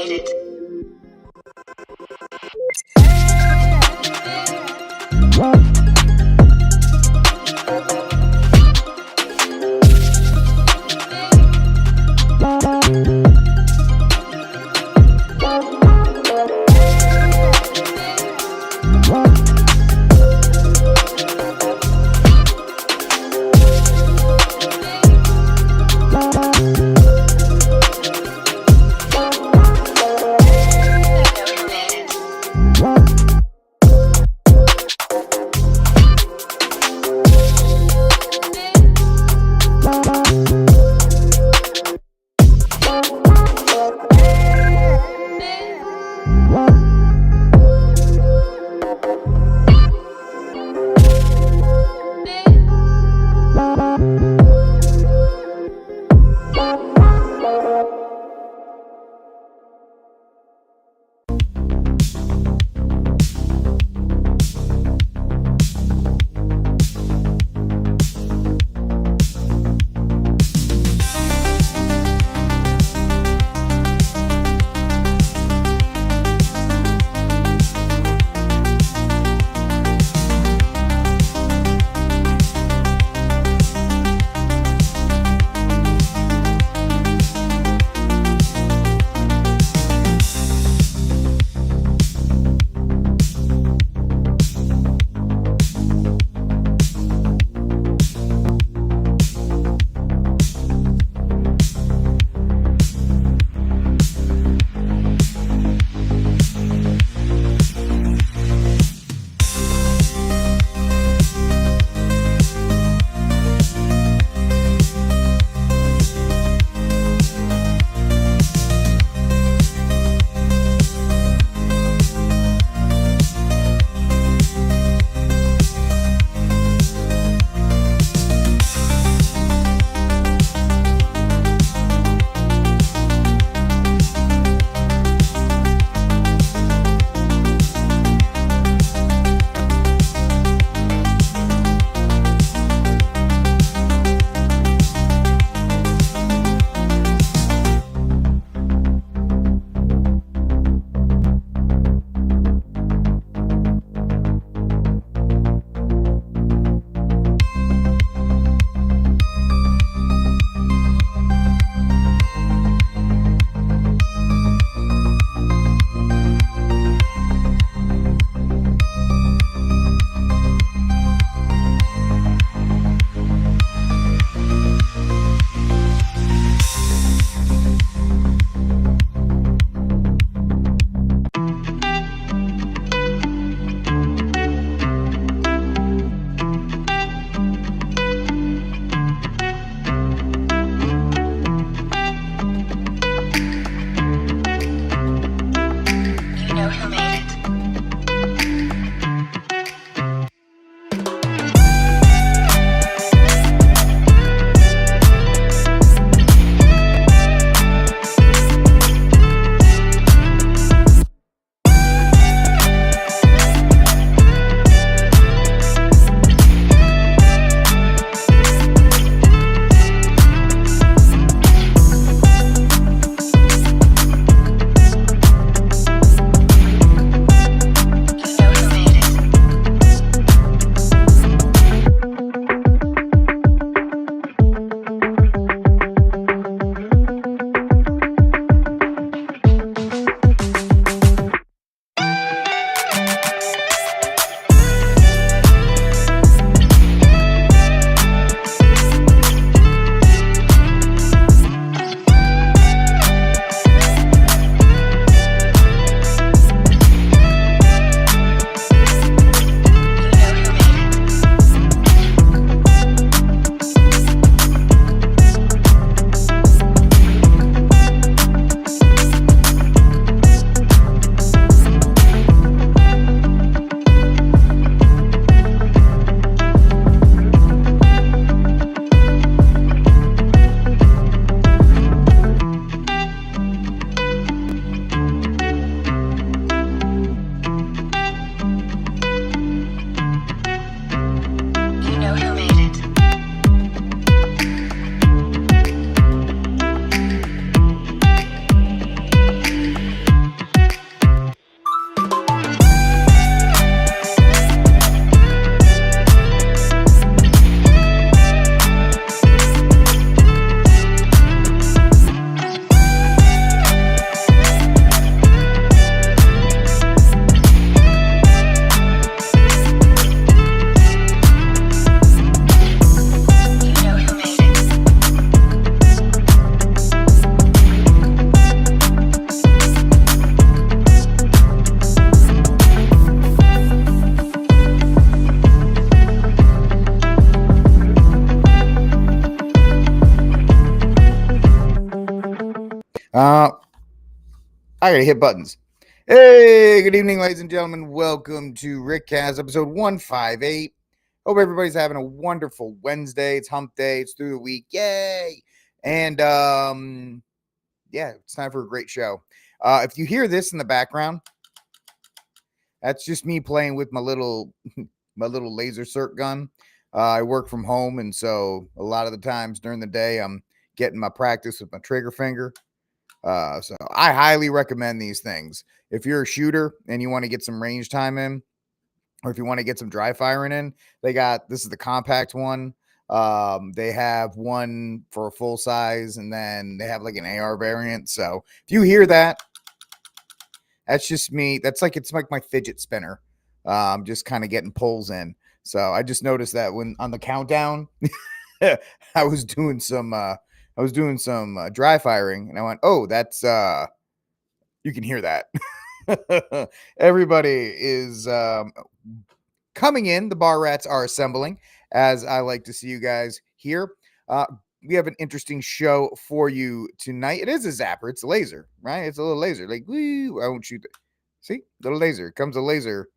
terminated. I gotta hit buttons. Hey, good evening, ladies and gentlemen. Welcome to RickCast episode 158. Hope everybody's having a wonderful Wednesday. It's hump day, it's through the week. Yay! And yeah, it's time for a great show. If you hear this in the background, that's just me playing with my little laser cert gun. I work from home, and so a lot of the times during the day, I'm getting my practice with my trigger finger. So I highly recommend these things. If you're a shooter and you want to get some range time in, or if you want to get some dry firing in, this is the compact one. They have one for a full size, and then they have like an AR variant. So if you hear that, that's just me. It's like my fidget spinner. Just kind of getting pulls in. So I just noticed that when on the countdown, I was doing some dry firing, and I went, "Oh, that's you can hear that." Everybody is coming in. The bar rats are assembling, as I like to see you guys here. We have an interesting show for you tonight. It is a zapper. It's a laser, right? It's a little laser. Like, woo, I won't shoot it. See, little laser. It comes a laser.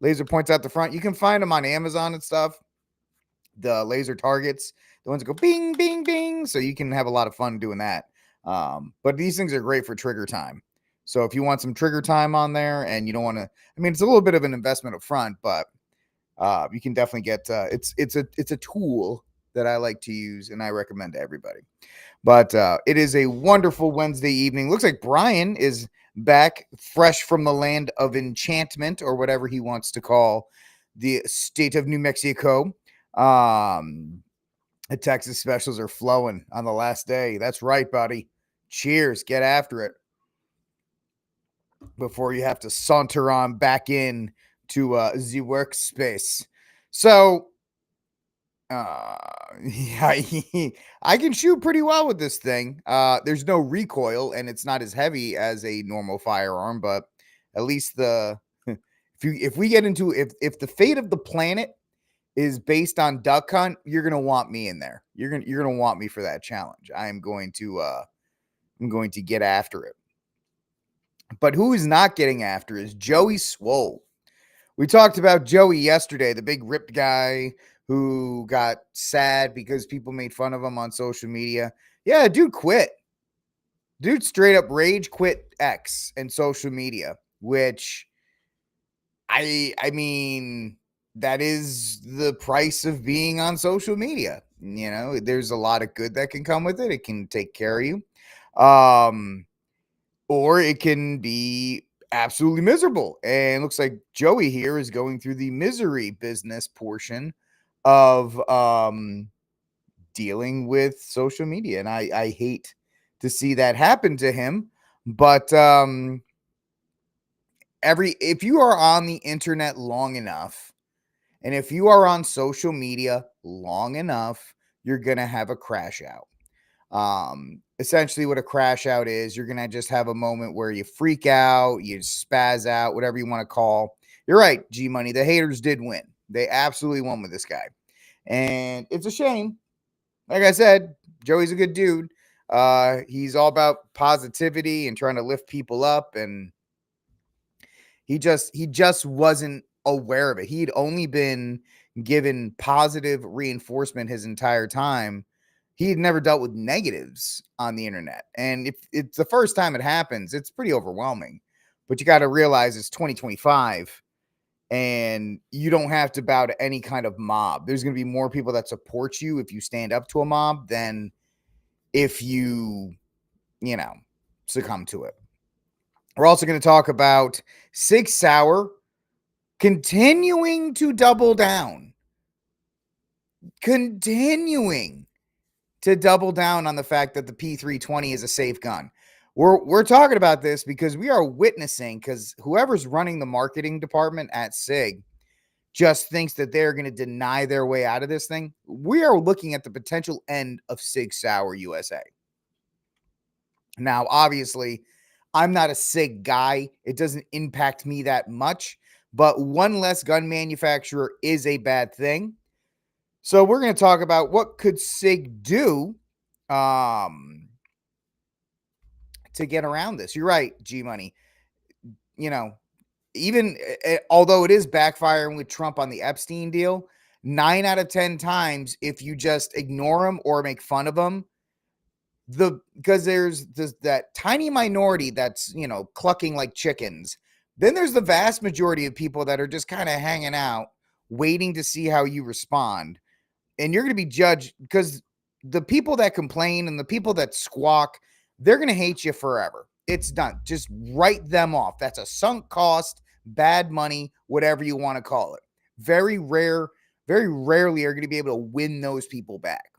Laser points out the front. You can find them on Amazon and stuff. The laser targets, the ones that go bing, bing, bing. So you can have a lot of fun doing that. But these things are great for trigger time. So if you want some trigger time on there and you don't want to, I mean, it's a little bit of an investment up front, but you can definitely get it's a tool that I like to use and I recommend to everybody. But it is a wonderful Wednesday evening. Looks like Brian is back fresh from the land of enchantment, or whatever he wants to call the state of New Mexico. The Texas specials are flowing on the last day. That's right, buddy. Cheers. Get after it before you have to saunter on back in to the workspace. So, yeah, I can shoot pretty well with this thing. There's no recoil, and it's not as heavy as a normal firearm, but at least if we get into if the fate of the planet is based on duck hunt, you're gonna want me in there. You're gonna want me for that challenge. I'm going to get after it. But who is not getting after is Joey Swoll. We talked about Joey yesterday, the big ripped guy who got sad because people made fun of him on social media. Yeah, dude quit. Dude straight up rage quit X and social media, which I mean, that is the price of being on social media. You know, there's a lot of good that can come with it. It can take care of you. Or it can be absolutely miserable. And it looks like Joey here is going through the misery business portion of dealing with social media. And I hate to see that happen to him. But if you are on the internet long enough, and if you are on social media long enough, you're gonna have a crash out. Essentially what a crash out is, you're gonna just have a moment where you freak out, you spaz out, whatever you want to call. You're right, G Money. The haters did win. They absolutely won with this guy. And it's a shame. Like I said, Joey's a good dude. He's all about positivity and trying to lift people up, and he just wasn't aware of it. He'd only been given positive reinforcement his entire time. He had never dealt with negatives on the internet. And if it's the first time it happens, it's pretty overwhelming. But you got to realize it's 2025 and you don't have to bow to any kind of mob. There's going to be more people that support you if you stand up to a mob than if you succumb to it. We're also going to talk about SIG Sauer continuing to double down. Continuing to double down on the fact that the P320 is a safe gun. We're talking about this because we are witnessing, because whoever's running the marketing department at SIG just thinks that they're going to deny their way out of this thing. We are looking at the potential end of SIG Sauer USA. Now, obviously, I'm not a SIG guy. It doesn't impact me that much, but one less gun manufacturer is a bad thing. So we're going to talk about what could SIG do to to get around this. You're right, G Money. You know, even although it is backfiring with Trump on the Epstein deal, 9 out of 10 times, if you just ignore him or make fun of him, because there's that tiny minority that's, clucking like chickens. Then there's the vast majority of people that are just kind of hanging out, waiting to see how you respond. And you're going to be judged because the people that complain and the people that squawk, they're going to hate you forever. It's done. Just write them off. That's a sunk cost, bad money, whatever you want to call it. Very rarely are going to be able to win those people back.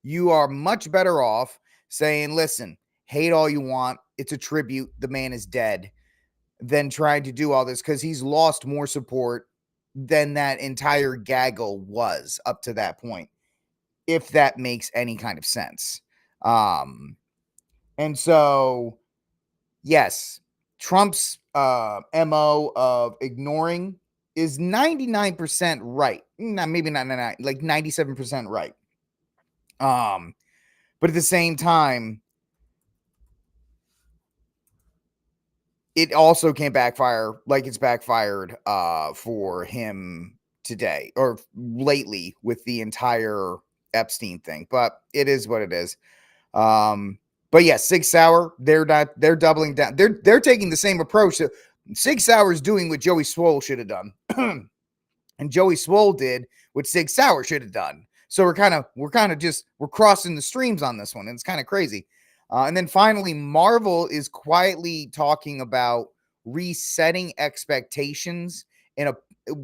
You are much better off saying, listen, hate all you want. It's a tribute. The man is dead, than trying to do all this, because he's lost more support than that entire gaggle was up to that point, if that makes any kind of sense. And so, yes, Trump's MO of ignoring is 99% right. Maybe not 99, like 97% right. But at the same time, it also can backfire like it's backfired for him today or lately with the entire Epstein thing. But it is what it is. But yeah, SIG Sauer, they're doubling down. They're taking the same approach. So SIG Sauer is doing what Joey Swoll should have done. And Joey Swoll did what SIG Sauer should have done. So we're crossing the streams on this one. And it's kind of crazy. And then finally, Marvel is quietly talking about resetting expectations in a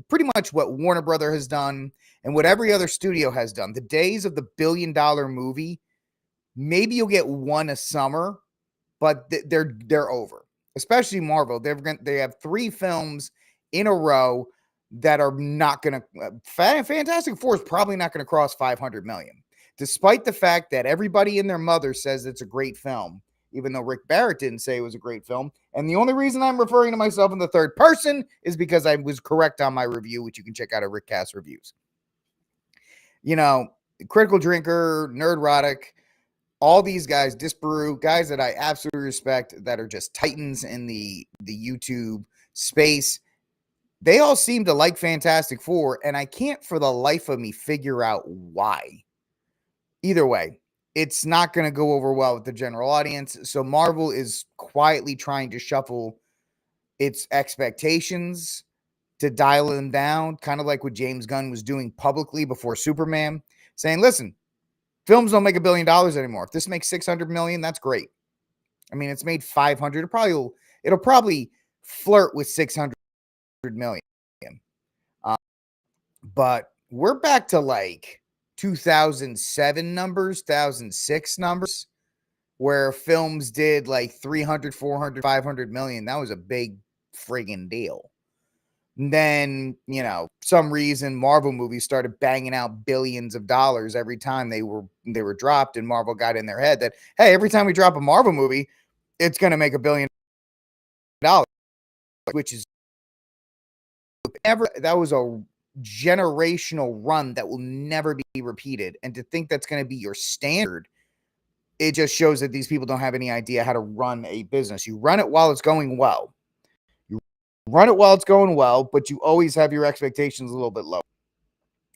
pretty much what Warner Brother has done and what every other studio has done. The days of the $1 billion movie, maybe you'll get one a summer, but they're over. Especially Marvel. They have 3 films in a row that are not going to. Fantastic Four is probably not going to cross 500 million. Despite the fact that everybody and their mother says it's a great film, even though Rick Barrett didn't say it was a great film. And the only reason I'm referring to myself in the third person is because I was correct on my review, which you can check out at RickCast Reviews. Critical Drinker, Nerdrotic, all these guys, Disparu, guys that I absolutely respect that are just titans in the YouTube space. They all seem to like Fantastic Four, and I can't for the life of me figure out why. Either way, it's not going to go over well with the general audience. So Marvel is quietly trying to shuffle its expectations to dial them down, kind of like what James Gunn was doing publicly before Superman, saying, listen, films don't make $1 billion anymore. If this makes 600 million, that's great. I mean, it's made 500. It'll probably flirt with 600 million. But we're back to like 2007 numbers, 2006 numbers, where films did like 300, 400, 500 million. That was a big friggin' deal. And then, some reason Marvel movies started banging out billions of dollars every time they were dropped, and Marvel got in their head that, hey, every time we drop a Marvel movie, it's going to make $1 billion, which is that was a generational run that will never be repeated. And to think that's going to be your standard, it just shows that these people don't have any idea how to run a business. You run it while it's going well. But you always have your expectations a little bit low.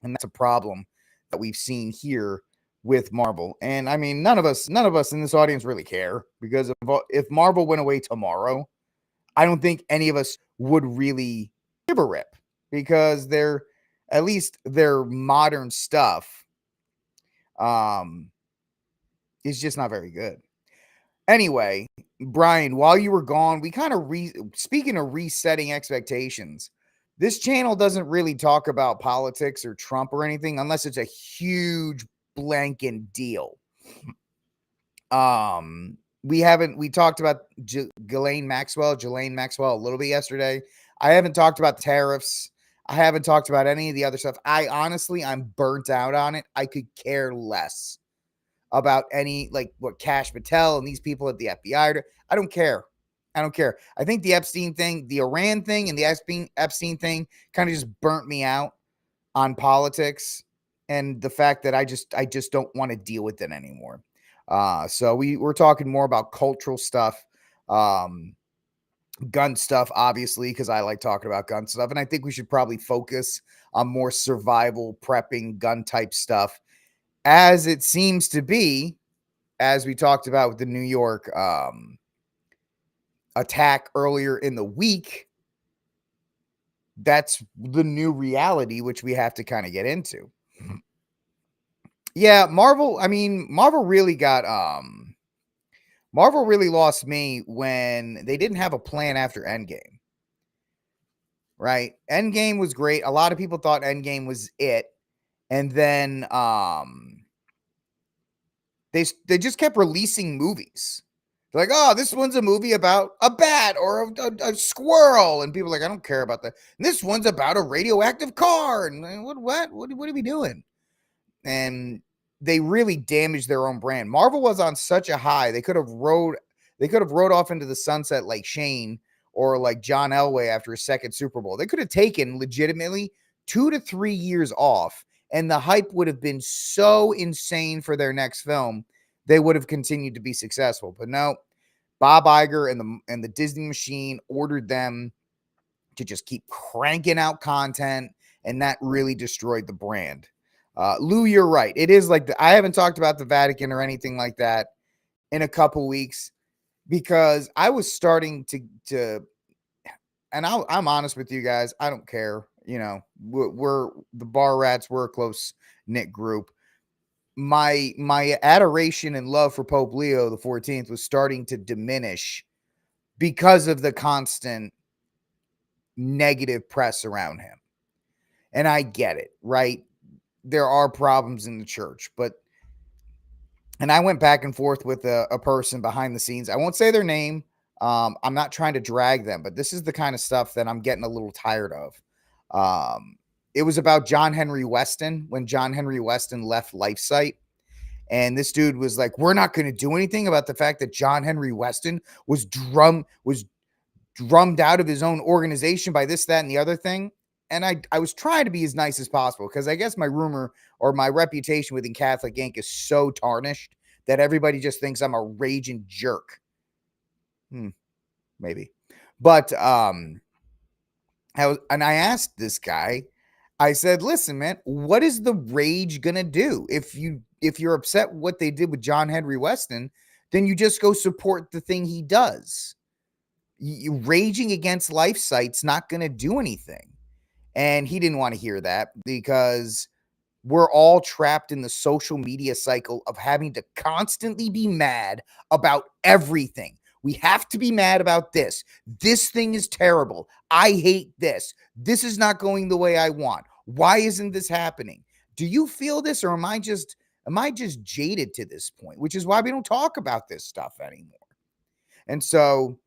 And that's a problem that we've seen here with Marvel. And I mean, none of us in this audience really care, because if Marvel went away tomorrow, I don't think any of us would really give a rip, because at least their modern stuff is just not very good. Anyway, Brian, while you were gone, we kind of speaking of resetting expectations, this channel doesn't really talk about politics or Trump or anything unless it's a huge blanket deal. We talked about Ghislaine Maxwell a little bit yesterday. I haven't talked about tariffs. I haven't talked about any of the other stuff. I'm burnt out on it. I could care less about any, like, what Kash Patel and these people at the FBI are. I don't care. I think the Epstein thing, the Iran thing, and the Epstein thing kind of just burnt me out on politics and the fact that I just don't want to deal with it anymore. So we're talking more about cultural stuff, gun stuff, obviously, because I like talking about gun stuff. And I think we should probably focus on more survival, prepping, gun type stuff, as it seems to be, as we talked about with the New York attack earlier in the week. That's the new reality, which we have to kind of get into. Yeah, Marvel, I mean, Marvel really lost me when they didn't have a plan after Endgame. Right? Endgame was great. A lot of people thought Endgame was it. And then they just kept releasing movies. They're like, oh, this one's a movie about a bat or a squirrel, and people are like, I don't care about that. And this one's about a radioactive car, and what are we doing? And they really damaged their own brand. Marvel was on such a high; they could have rode off into the sunset like Shane or like John Elway after his second Super Bowl. They could have taken legitimately 2 to 3 years off, and the hype would have been so insane for their next film. They would have continued to be successful. But no, Bob Iger and the Disney machine ordered them to just keep cranking out content, and that really destroyed the brand. Lou, you're right. It is like I haven't talked about the Vatican or anything like that in a couple weeks because I was starting to and I'm honest with you guys. I don't care. You know, we're the bar rats. We're a close knit group. My adoration and love for Pope Leo the 14th was starting to diminish because of the constant negative press around him. And I get it, right? There are problems in the church, and I went back and forth with a person behind the scenes. I won't say their name. I'm not trying to drag them, but this is the kind of stuff that I'm getting a little tired of. It was about John Henry Weston when John Henry Weston left LifeSite. And this dude was like, we're not going to do anything about the fact that John Henry Weston was drummed out of his own organization by this, that, and the other thing. And I was trying to be as nice as possible because I guess my rumor or my reputation within Catholic Inc. is so tarnished that everybody just thinks I'm a raging jerk. Maybe. But I asked this guy, I said, listen, man, what is the rage gonna do? If you're upset what they did with John Henry Weston, then you just go support the thing he does. Raging against LifeSite's not gonna do anything. And he didn't want to hear that because we're all trapped in the social media cycle of having to constantly be mad about everything. We have to be mad about this. This thing is terrible. I hate this. This is not going the way I want. Why isn't this happening? Do you feel this, or am I just jaded to this point? Which is why we don't talk about this stuff anymore. And so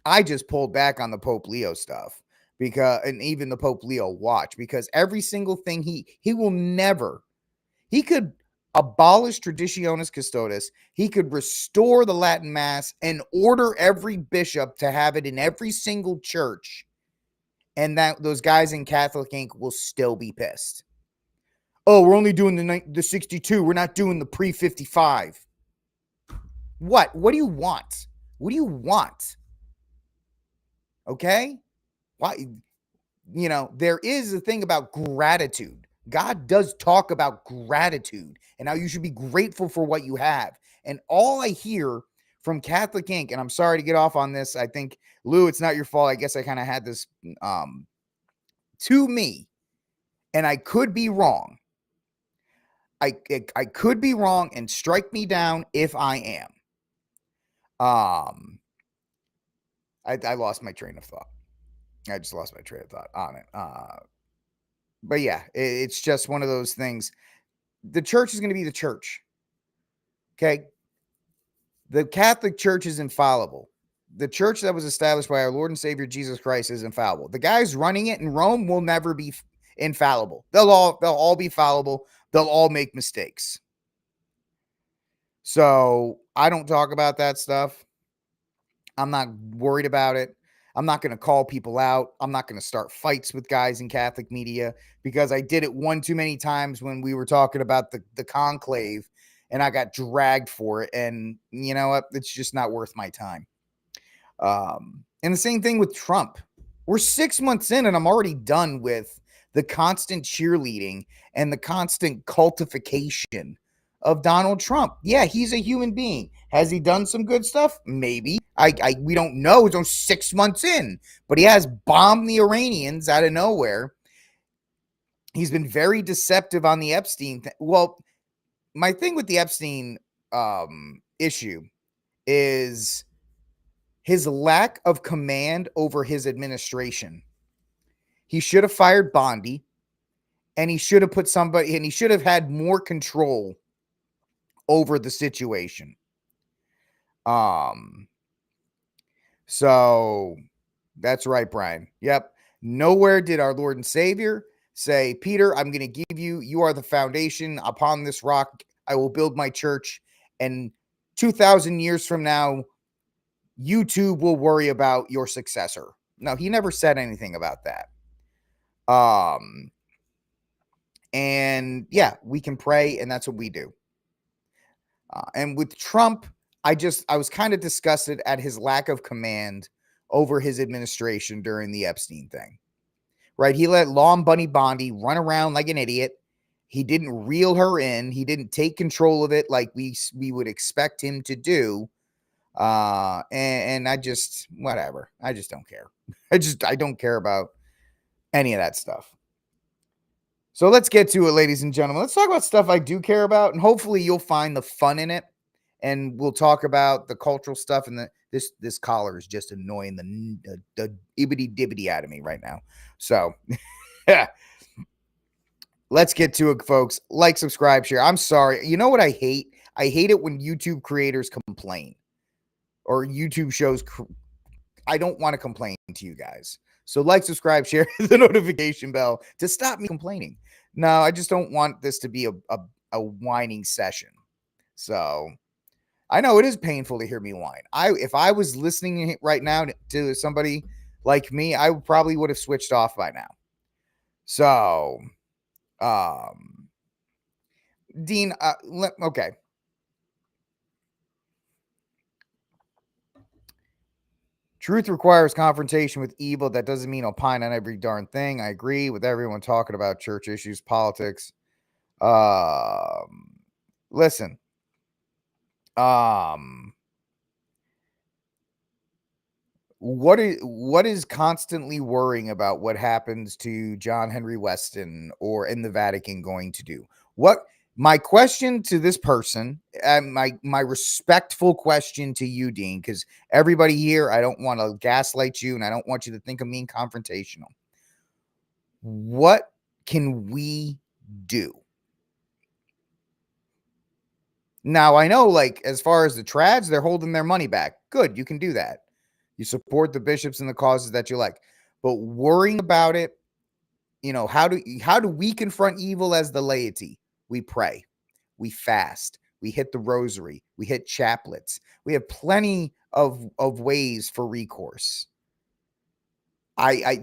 I just pulled back on the Pope Leo stuff and even the Pope Leo watch, because every single thing he will never, he could abolish Traditionis Custodes. He could restore the Latin Mass and order every bishop to have it in every single church. And that those guys in Catholic Inc. will still be pissed. Oh, we're only doing the 62. We're not doing the pre-55. What do you want? What do you want? Okay? Why? You know, there is a thing about gratitude. God does talk about gratitude and how you should be grateful for what you have. And all I hear from Catholic Inc., and I'm sorry to get off on this. I think, Lou, it's not your fault. I guess I kind of had this to me, and I could be wrong. I could be wrong, and strike me down if I am. I lost my train of thought. I just lost my train of thought on it. But yeah, it's just one of those things. The church is going to be the church. Okay. The Catholic Church is infallible. The church that was established by our Lord and Savior Jesus Christ is infallible. The guys running it in Rome will never be infallible. They'll all be fallible. They'll all make mistakes. So I don't talk about that stuff. I'm not worried about it. I'm not going to call people out. I'm not going to start fights with guys in Catholic media because I did it one too many times when we were talking about the conclave. and I got dragged for it. And you know what? It's just not worth my time. And the same thing with Trump. We're 6 months in, and I'm already done with the constant cheerleading and the constant cultification of Donald Trump. Yeah, he's a human being. Has he done some good stuff? Maybe. We don't know. It's only 6 months in, but he has bombed the Iranians out of nowhere. He's been very deceptive on the Epstein thing. Well, my thing with the Epstein issue is his lack of command over his administration. He should have fired Bondi, and he should have put somebody, and he should have had more control over the situation. So that's right, Brian. Yep. Nowhere did our Lord and Savior say, Peter, I'm going to give you, you are the foundation. Upon this rock, I will build my church. And 2,000 years from now, YouTube will worry about your successor. No, he never said anything about that. And yeah, we can pray, and that's what we do. And with Trump, I was kind of disgusted at his lack of command over his administration during the Epstein thing. Right? He let Law Bunny Bondi run around like an idiot. He didn't reel her in. He didn't take control of it like we would expect him to do. And I just, whatever. I just don't care. I don't care about any of that stuff. So let's get to it, ladies and gentlemen. Let's talk about stuff I do care about, and hopefully you'll find the fun in it. And we'll talk about the cultural stuff. And this collar is just annoying the ibbity dibbity out of me right now. So yeah, let's get to it, folks. Like, subscribe, share. I'm sorry. You know what I hate? I hate it when YouTube creators complain or YouTube shows. I don't want to complain to you guys. So like, subscribe, share, the notification bell to stop me complaining. No, I just don't want this to be a whining session. So I know it is painful to hear me whine. If I was listening right now to somebody like me, I probably would have switched off by now. So, Dean, okay. Truth requires confrontation with evil. That doesn't mean opine on every darn thing. I agree with everyone talking about church issues, politics. Listen. What is constantly worrying about what happens to John Henry Weston or in the Vatican going to do? My question to this person, my respectful question to you, Dean, because everybody here, I don't want to gaslight you, and I don't want you to think of me confrontational. What can we do? Now, I know, like, as far as the trads, they're holding their money back. Good, you can do that. You support the bishops and the causes that you like. But worrying about it, you know, how do we confront evil as the laity? We pray, we fast, we hit the rosary, we hit chaplets. We have plenty of ways for recourse.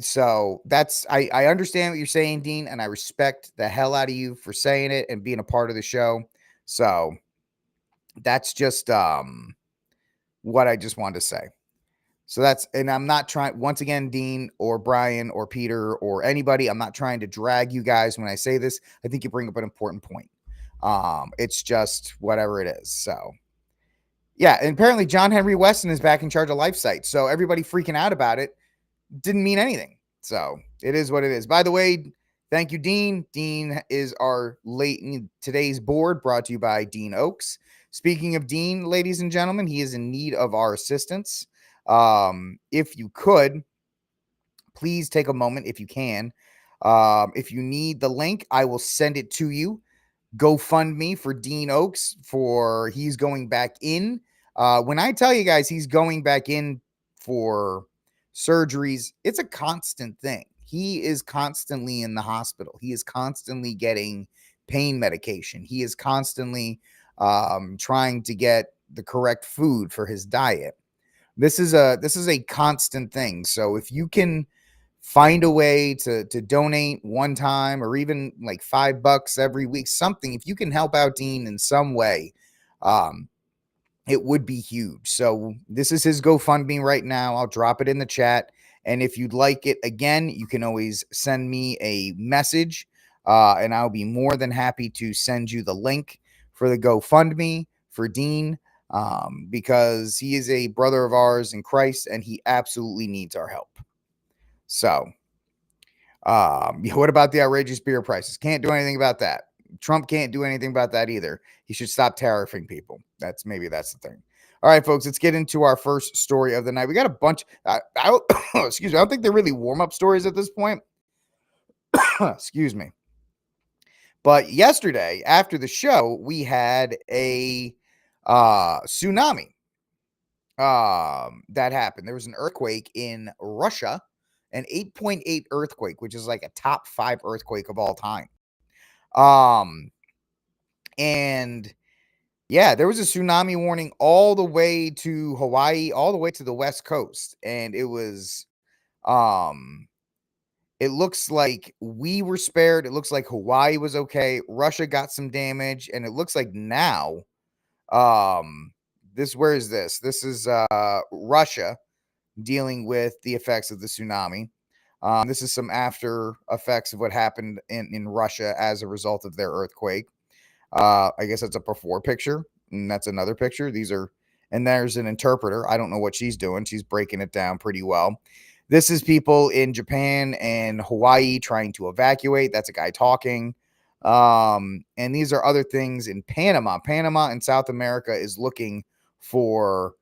So that's, I understand what you're saying, Dean, and I respect the hell out of you for saying it and being a part of the show. So that's just what I just wanted to say. So and I'm not trying, once again, Dean or Brian or Peter or anybody, I'm not trying to drag you guys when I say this. I think you bring up an important point. It's just whatever it is. So yeah, and apparently John Henry Weston is back in charge of LifeSite. So everybody freaking out about it didn't mean anything. So it is what it is. By the way, thank you, Dean. Dean is our today's board, brought to you by Dean Oakes. Speaking of Dean, ladies and gentlemen, he is in need of our assistance. If you could, please take a moment if you can. If you need the link, I will send it to you. GoFundMe for Dean Oakes for he's going back in. When I tell you guys he's going back in for surgeries, it's a constant thing. He is constantly in the hospital. He is constantly getting pain medication. He is constantly trying to get the correct food for his diet. This is a constant thing. So if you can find a way to donate one time or even like $5 every week, something, if you can help out Dean in some way, it would be huge. So this is his GoFundMe right now. I'll drop it in the chat. And if you'd like it again, you can always send me a message, and I'll be more than happy to send you the link for the GoFundMe for Dean, because he is a brother of ours in Christ and he absolutely needs our help. So, what about the outrageous beer prices? Can't do anything about that. Trump can't do anything about that either. He should stop tariffing people. That's the thing. All right, folks, let's get into our first story of the night. We got a bunch. Excuse me. I don't think they're really warm-up stories at this point. Excuse me. But yesterday, after the show, we had a tsunami that happened. There was an earthquake in Russia, an 8.8 earthquake, which is like a top 5 earthquake of all time. And yeah, there was a tsunami warning all the way to Hawaii, all the way to the West Coast. And it was, it looks like we were spared. It looks like Hawaii was okay. Russia got some damage. And it looks like now, where is this? This is Russia dealing with the effects of the tsunami. This is some after effects of what happened in Russia as a result of their earthquake. I guess that's a before picture, and that's another picture. And there's an interpreter. I don't know what she's doing. She's breaking it down pretty well. This is people in Japan and Hawaii trying to evacuate. That's a guy talking. And these are other things in Panama. Panama in South America is looking to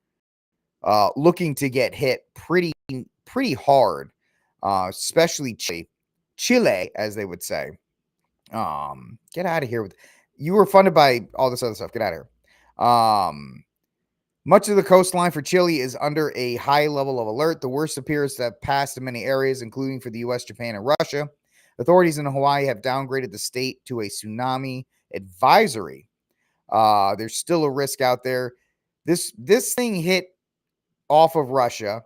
get hit pretty hard, especially Chile, as they would say. Get out of here you were funded by all this other stuff. Get out of here. Much of the coastline for Chile is under a high level of alert. The worst appears to have passed in many areas, including for the U.S., Japan, and Russia. Authorities in Hawaii have downgraded the state to a tsunami advisory. There's still a risk out there. This thing hit off of Russia.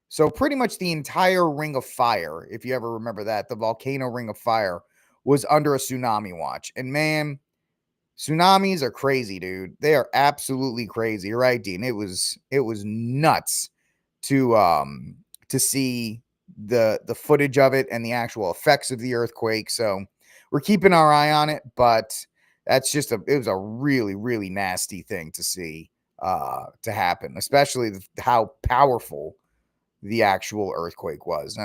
So pretty much the entire Ring of Fire, if you ever remember that, the volcano Ring of Fire was under a tsunami watch. And man, tsunamis are crazy, dude. They are absolutely crazy. You're right, Dean. It was nuts to see the footage of it and the actual effects of the earthquake. So we're keeping our eye on it, but that's it was a really, really nasty thing to see to happen, especially how powerful the actual earthquake was.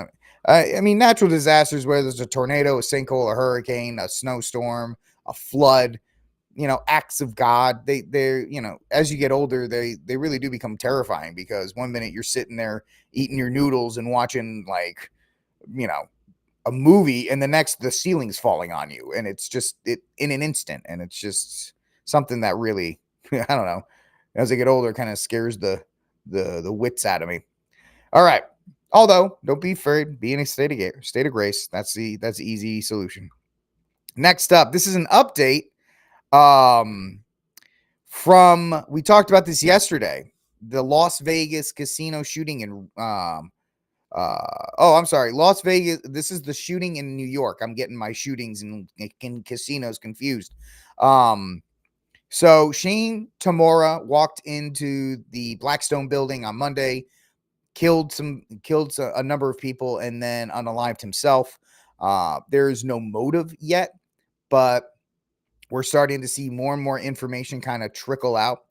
I mean, natural disasters, whether there's a tornado, a sinkhole, a hurricane, a snowstorm, a flood, acts of God, they're, as you get older, they really do become terrifying, because one minute you're sitting there eating your noodles and watching like, a movie, and the next the ceiling's falling on you, and it's just in an instant, and it's just something that really, I don't know, as I get older, kind of scares the wits out of me. All right. Although, don't be afraid. Be in a state of grace. That's the easy solution. Next up, this is an update. We talked about this yesterday. The Las Vegas casino shooting in Las Vegas. This is the shooting in New York. I'm getting my shootings in casinos confused. So Shane Tamura walked into the Blackstone building on Monday, killed a number of people, and then unalived himself. There is no motive yet, but we're starting to see more and more information kind of trickle out.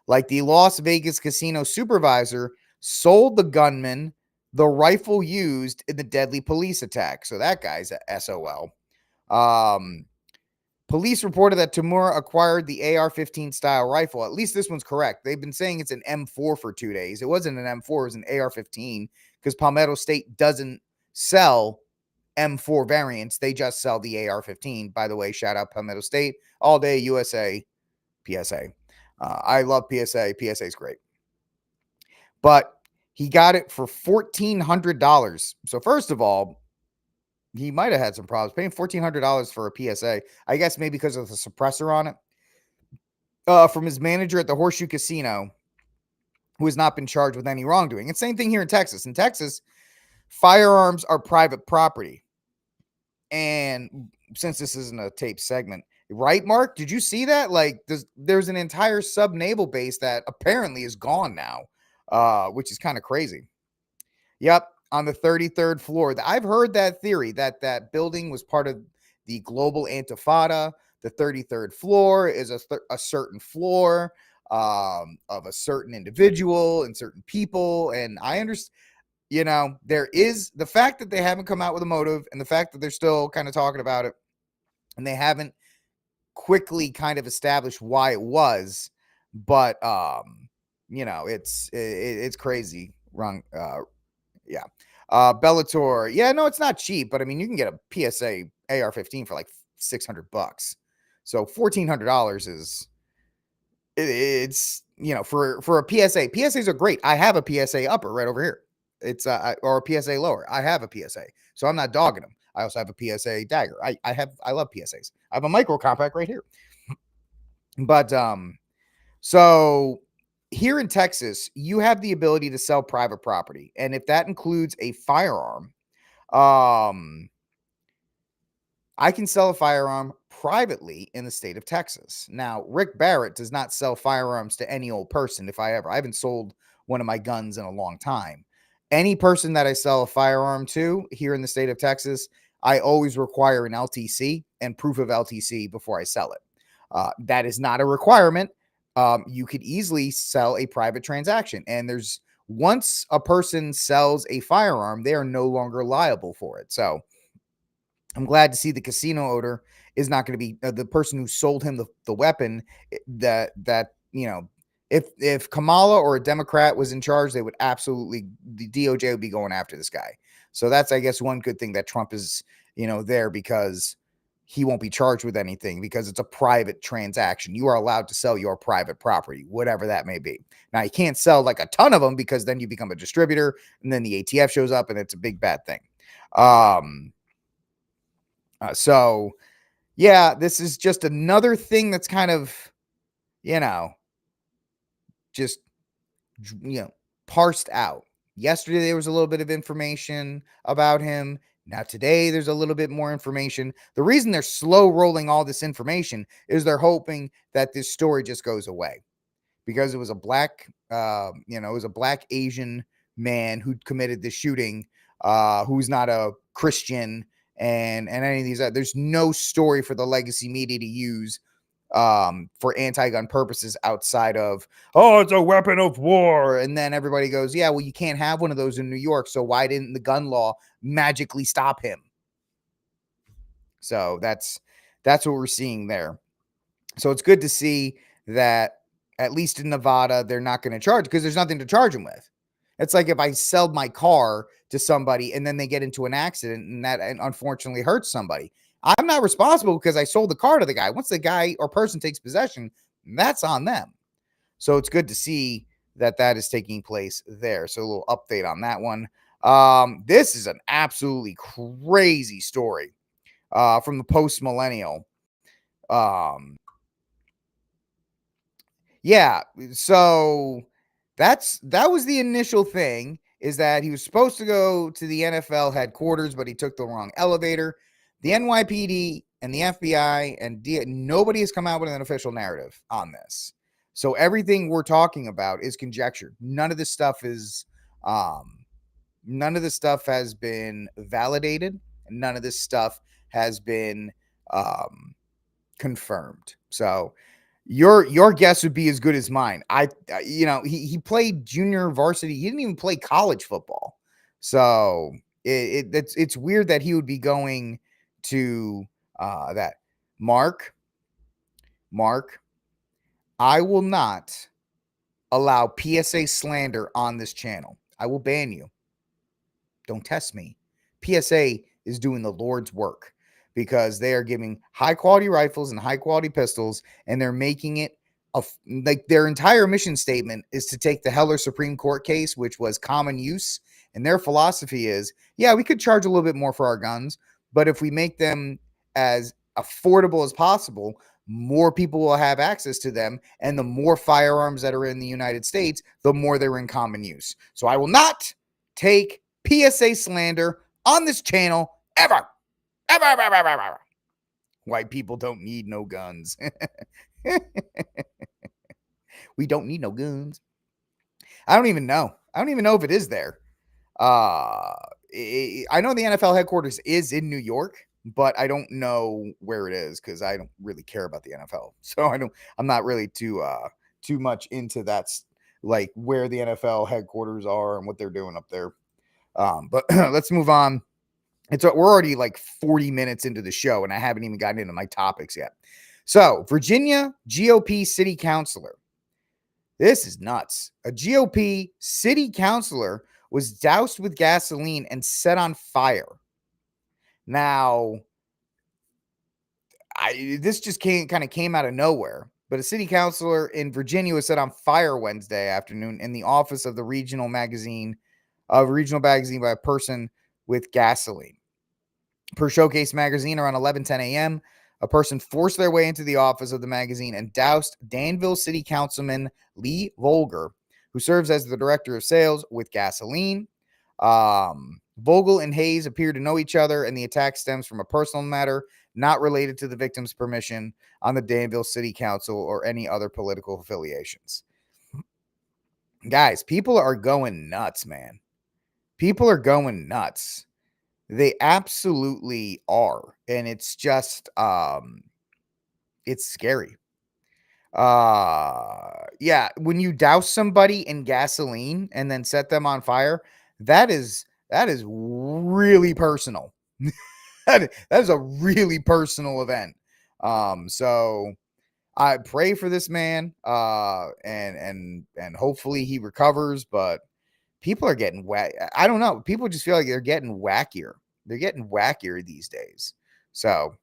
Like the Las Vegas casino supervisor sold the gunman the rifle used in the deadly police attack. So that guy's a SOL. Police reported that Tamura acquired the AR-15 style rifle. At least this one's correct. They've been saying it's an M4 for 2 days. It wasn't an M4, it was an AR-15, because Palmetto State doesn't sell M4 variants. They just sell the AR-15. By the way, shout out Palmetto State. All day USA, PSA. I love PSA. PSA is great. But he got it for $1,400. So first of all, he might have had some problems paying $1,400 for a PSA. I guess maybe because of the suppressor on it. From his manager at the Horseshoe Casino, who has not been charged with any wrongdoing. And same thing here in Texas. In Texas, firearms are private property. And since this isn't a tape segment, Right, Mark? Did you see that? Like, there's an entire sub-naval base that apparently is gone now, which is kind of crazy. Yep, on the 33rd floor. I've heard that theory that that building was part of the global Intifada. The 33rd floor is a certain floor of a certain individual and certain people. And I understand, there is the fact that they haven't come out with a motive and the fact that they're still kind of talking about it and they haven't quickly kind of established why it was. But, it's crazy. Wrong. Yeah. Bellator. Yeah, no, it's not cheap, but I mean, you can get a PSA AR-15 for like $600. So $1,400 is it's for a PSA. PSAs are great. I have a PSA upper right over here. It's or a PSA lower. I have a PSA, so I'm not dogging them. I also have a PSA dagger. I love PSAs. I have a micro compact right here. But so here in Texas, you have the ability to sell private property, and if that includes a firearm, I can sell a firearm privately in the state of Texas. Now, Rick Barrett does not sell firearms to any old person. I haven't sold one of my guns in a long time. Any person that I sell a firearm to here in the state of Texas, I always require an LTC and proof of LTC before I sell it. That is not a requirement. You could easily sell a private transaction. And once a person sells a firearm, they are no longer liable for it. So I'm glad to see the casino owner is not going to be the person who sold him the weapon. If Kamala or a Democrat was in charge, they would absolutely, the DOJ would be going after this guy. So that's, I guess, one good thing that Trump is, there, because he won't be charged with anything because it's a private transaction. You are allowed to sell your private property, whatever that may be. Now, you can't sell like a ton of them because then you become a distributor and then the ATF shows up and it's a big bad thing. So yeah, this is just another thing that's kind of, just, parsed out. Yesterday, there was a little bit of information about him. Now, today, there's a little bit more information. The reason they're slow rolling all this information is they're hoping that this story just goes away because it was a black Asian man who committed the shooting, who's not a Christian and any of these. There's no story for the legacy media to use for anti-gun purposes outside of, oh, it's a weapon of war. And then everybody goes, yeah, well, you can't have one of those in New York. So why didn't the gun law magically stop him? So that's what we're seeing there. So it's good to see that at least in Nevada, they're not going to charge because there's nothing to charge him with. It's like if I sell my car to somebody and then they get into an accident and that unfortunately hurts somebody. I'm not responsible because I sold the car to the guy. Once the guy or person takes possession, that's on them. So it's good to see that is taking place there. So a little update on that one. This is an absolutely crazy story from the post-millennial. Yeah, so that was the initial thing, is that he was supposed to go to the NFL headquarters, but he took the wrong elevator. The NYPD and the FBI and nobody has come out with an official narrative on this. So everything we're talking about is conjecture. None of this stuff has been validated. None of this stuff has been confirmed. So your guess would be as good as mine. He played junior varsity. He didn't even play college football. So it's weird that he would be going to that. Mark, I will not allow PSA slander on this channel. I will ban you. Don't test me. PSA is doing the Lord's work because they are giving high quality rifles and high quality pistols, and they're making it like their entire mission statement is to take the Heller Supreme Court case, which was common use. And their philosophy is, yeah, we could charge a little bit more for our guns, but if we make them as affordable as possible, more people will have access to them. And the more firearms that are in the United States, the more they're in common use. So I will not take PSA slander on this channel ever. Ever. White people don't need no guns. We don't need no guns. I don't even know. I don't even know if it is there. I know the NFL headquarters is in New York, but I don't know where it is because I don't really care about the NFL. So I'm not really too much into that, like where the NFL headquarters are and what they're doing up there. But let's move on. We're already like 40 minutes into the show, and I haven't even gotten into my topics yet. So, Virginia GOP city councilor. This is nuts. A GOP city councilor was doused with gasoline and set on fire. Now, this just kind of came out of nowhere, but a city councilor in Virginia was set on fire Wednesday afternoon in the office of the regional magazine by a person with gasoline. Per Showcase magazine, around 11:10 a.m., a person forced their way into the office of the magazine and doused Danville City Councilman Lee Volger, who serves as the director of sales, with gasoline. Vogel and Hayes appear to know each other, and the attack stems from a personal matter not related to the victim's permission on the Danville City Council or any other political affiliations. Guys, people are going nuts, man. People are going nuts. They absolutely are. And it's just, it's scary. Yeah, when you douse somebody in gasoline and then set them on fire, that is really personal. that is a really personal event. So I pray for this man, and hopefully he recovers, but people are getting whack. I don't know. People just feel like they're getting wackier. They're getting wackier these days. So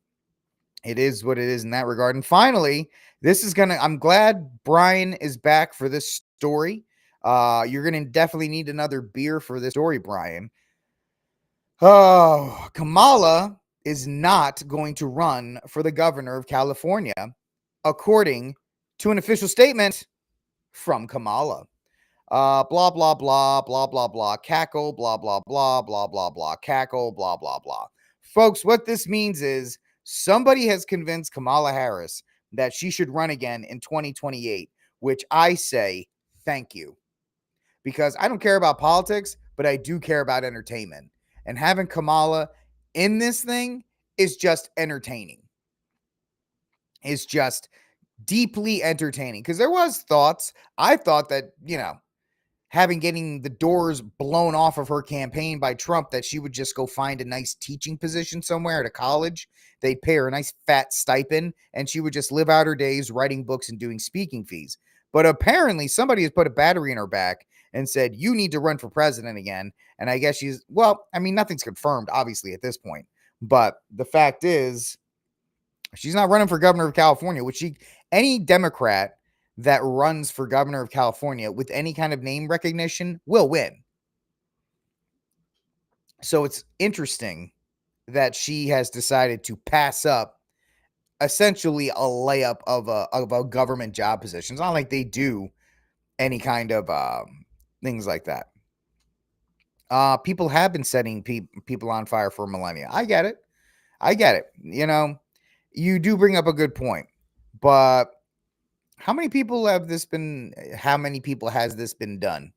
it is what it is in that regard. And finally, I'm glad Brian is back for this story. You're going to definitely need another beer for this story, Brian. Oh, Kamala is not going to run for the governor of California, according to an official statement from Kamala. Blah, blah, blah, blah, blah, blah, cackle, blah, blah, blah, blah, blah, blah, cackle, blah, blah, blah. Folks, what this means is somebody has convinced Kamala Harris that she should run again in 2028, which I say thank you. Because I don't care about politics, but I do care about entertainment. And having Kamala in this thing is just entertaining. It's just deeply entertaining. Because there was thoughts. I thought that, getting the doors blown off of her campaign by Trump, that she would just go find a nice teaching position somewhere at a college. They'd pay her a nice fat stipend, and she would just live out her days writing books and doing speaking fees. But apparently somebody has put a battery in her back and said, you need to run for president again. And I guess nothing's confirmed, obviously, at this point. But the fact is, she's not running for governor of California, any Democrat that runs for governor of California with any kind of name recognition will win. So it's interesting that she has decided to pass up essentially a layup of a government job position. It's not like they do any kind of things like that. People have been setting people on fire for millennia. I get it. You do bring up a good point, but how many people has this been done?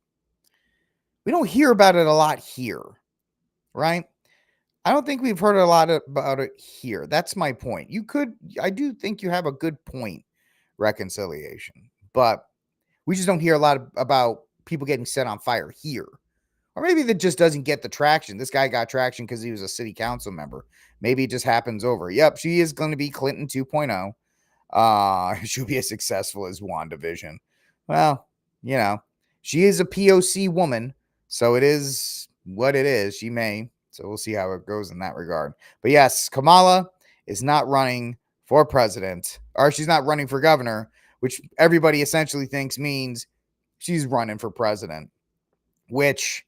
We don't hear about it a lot here, right? I don't think we've heard a lot about it here. That's my point. I do think you have a good point, reconciliation, but we just don't hear a lot about people getting set on fire here. Or maybe that just doesn't get the traction. This guy got traction because he was a city council member. Maybe it just happens over. Yep, she is going to be Clinton 2.0. She'll be as successful as WandaVision. Well, she is a POC woman, so it is what it is. So we'll see how it goes in that regard. But yes, Kamala is not running for president, or she's not running for governor, which everybody essentially thinks means she's running for president, which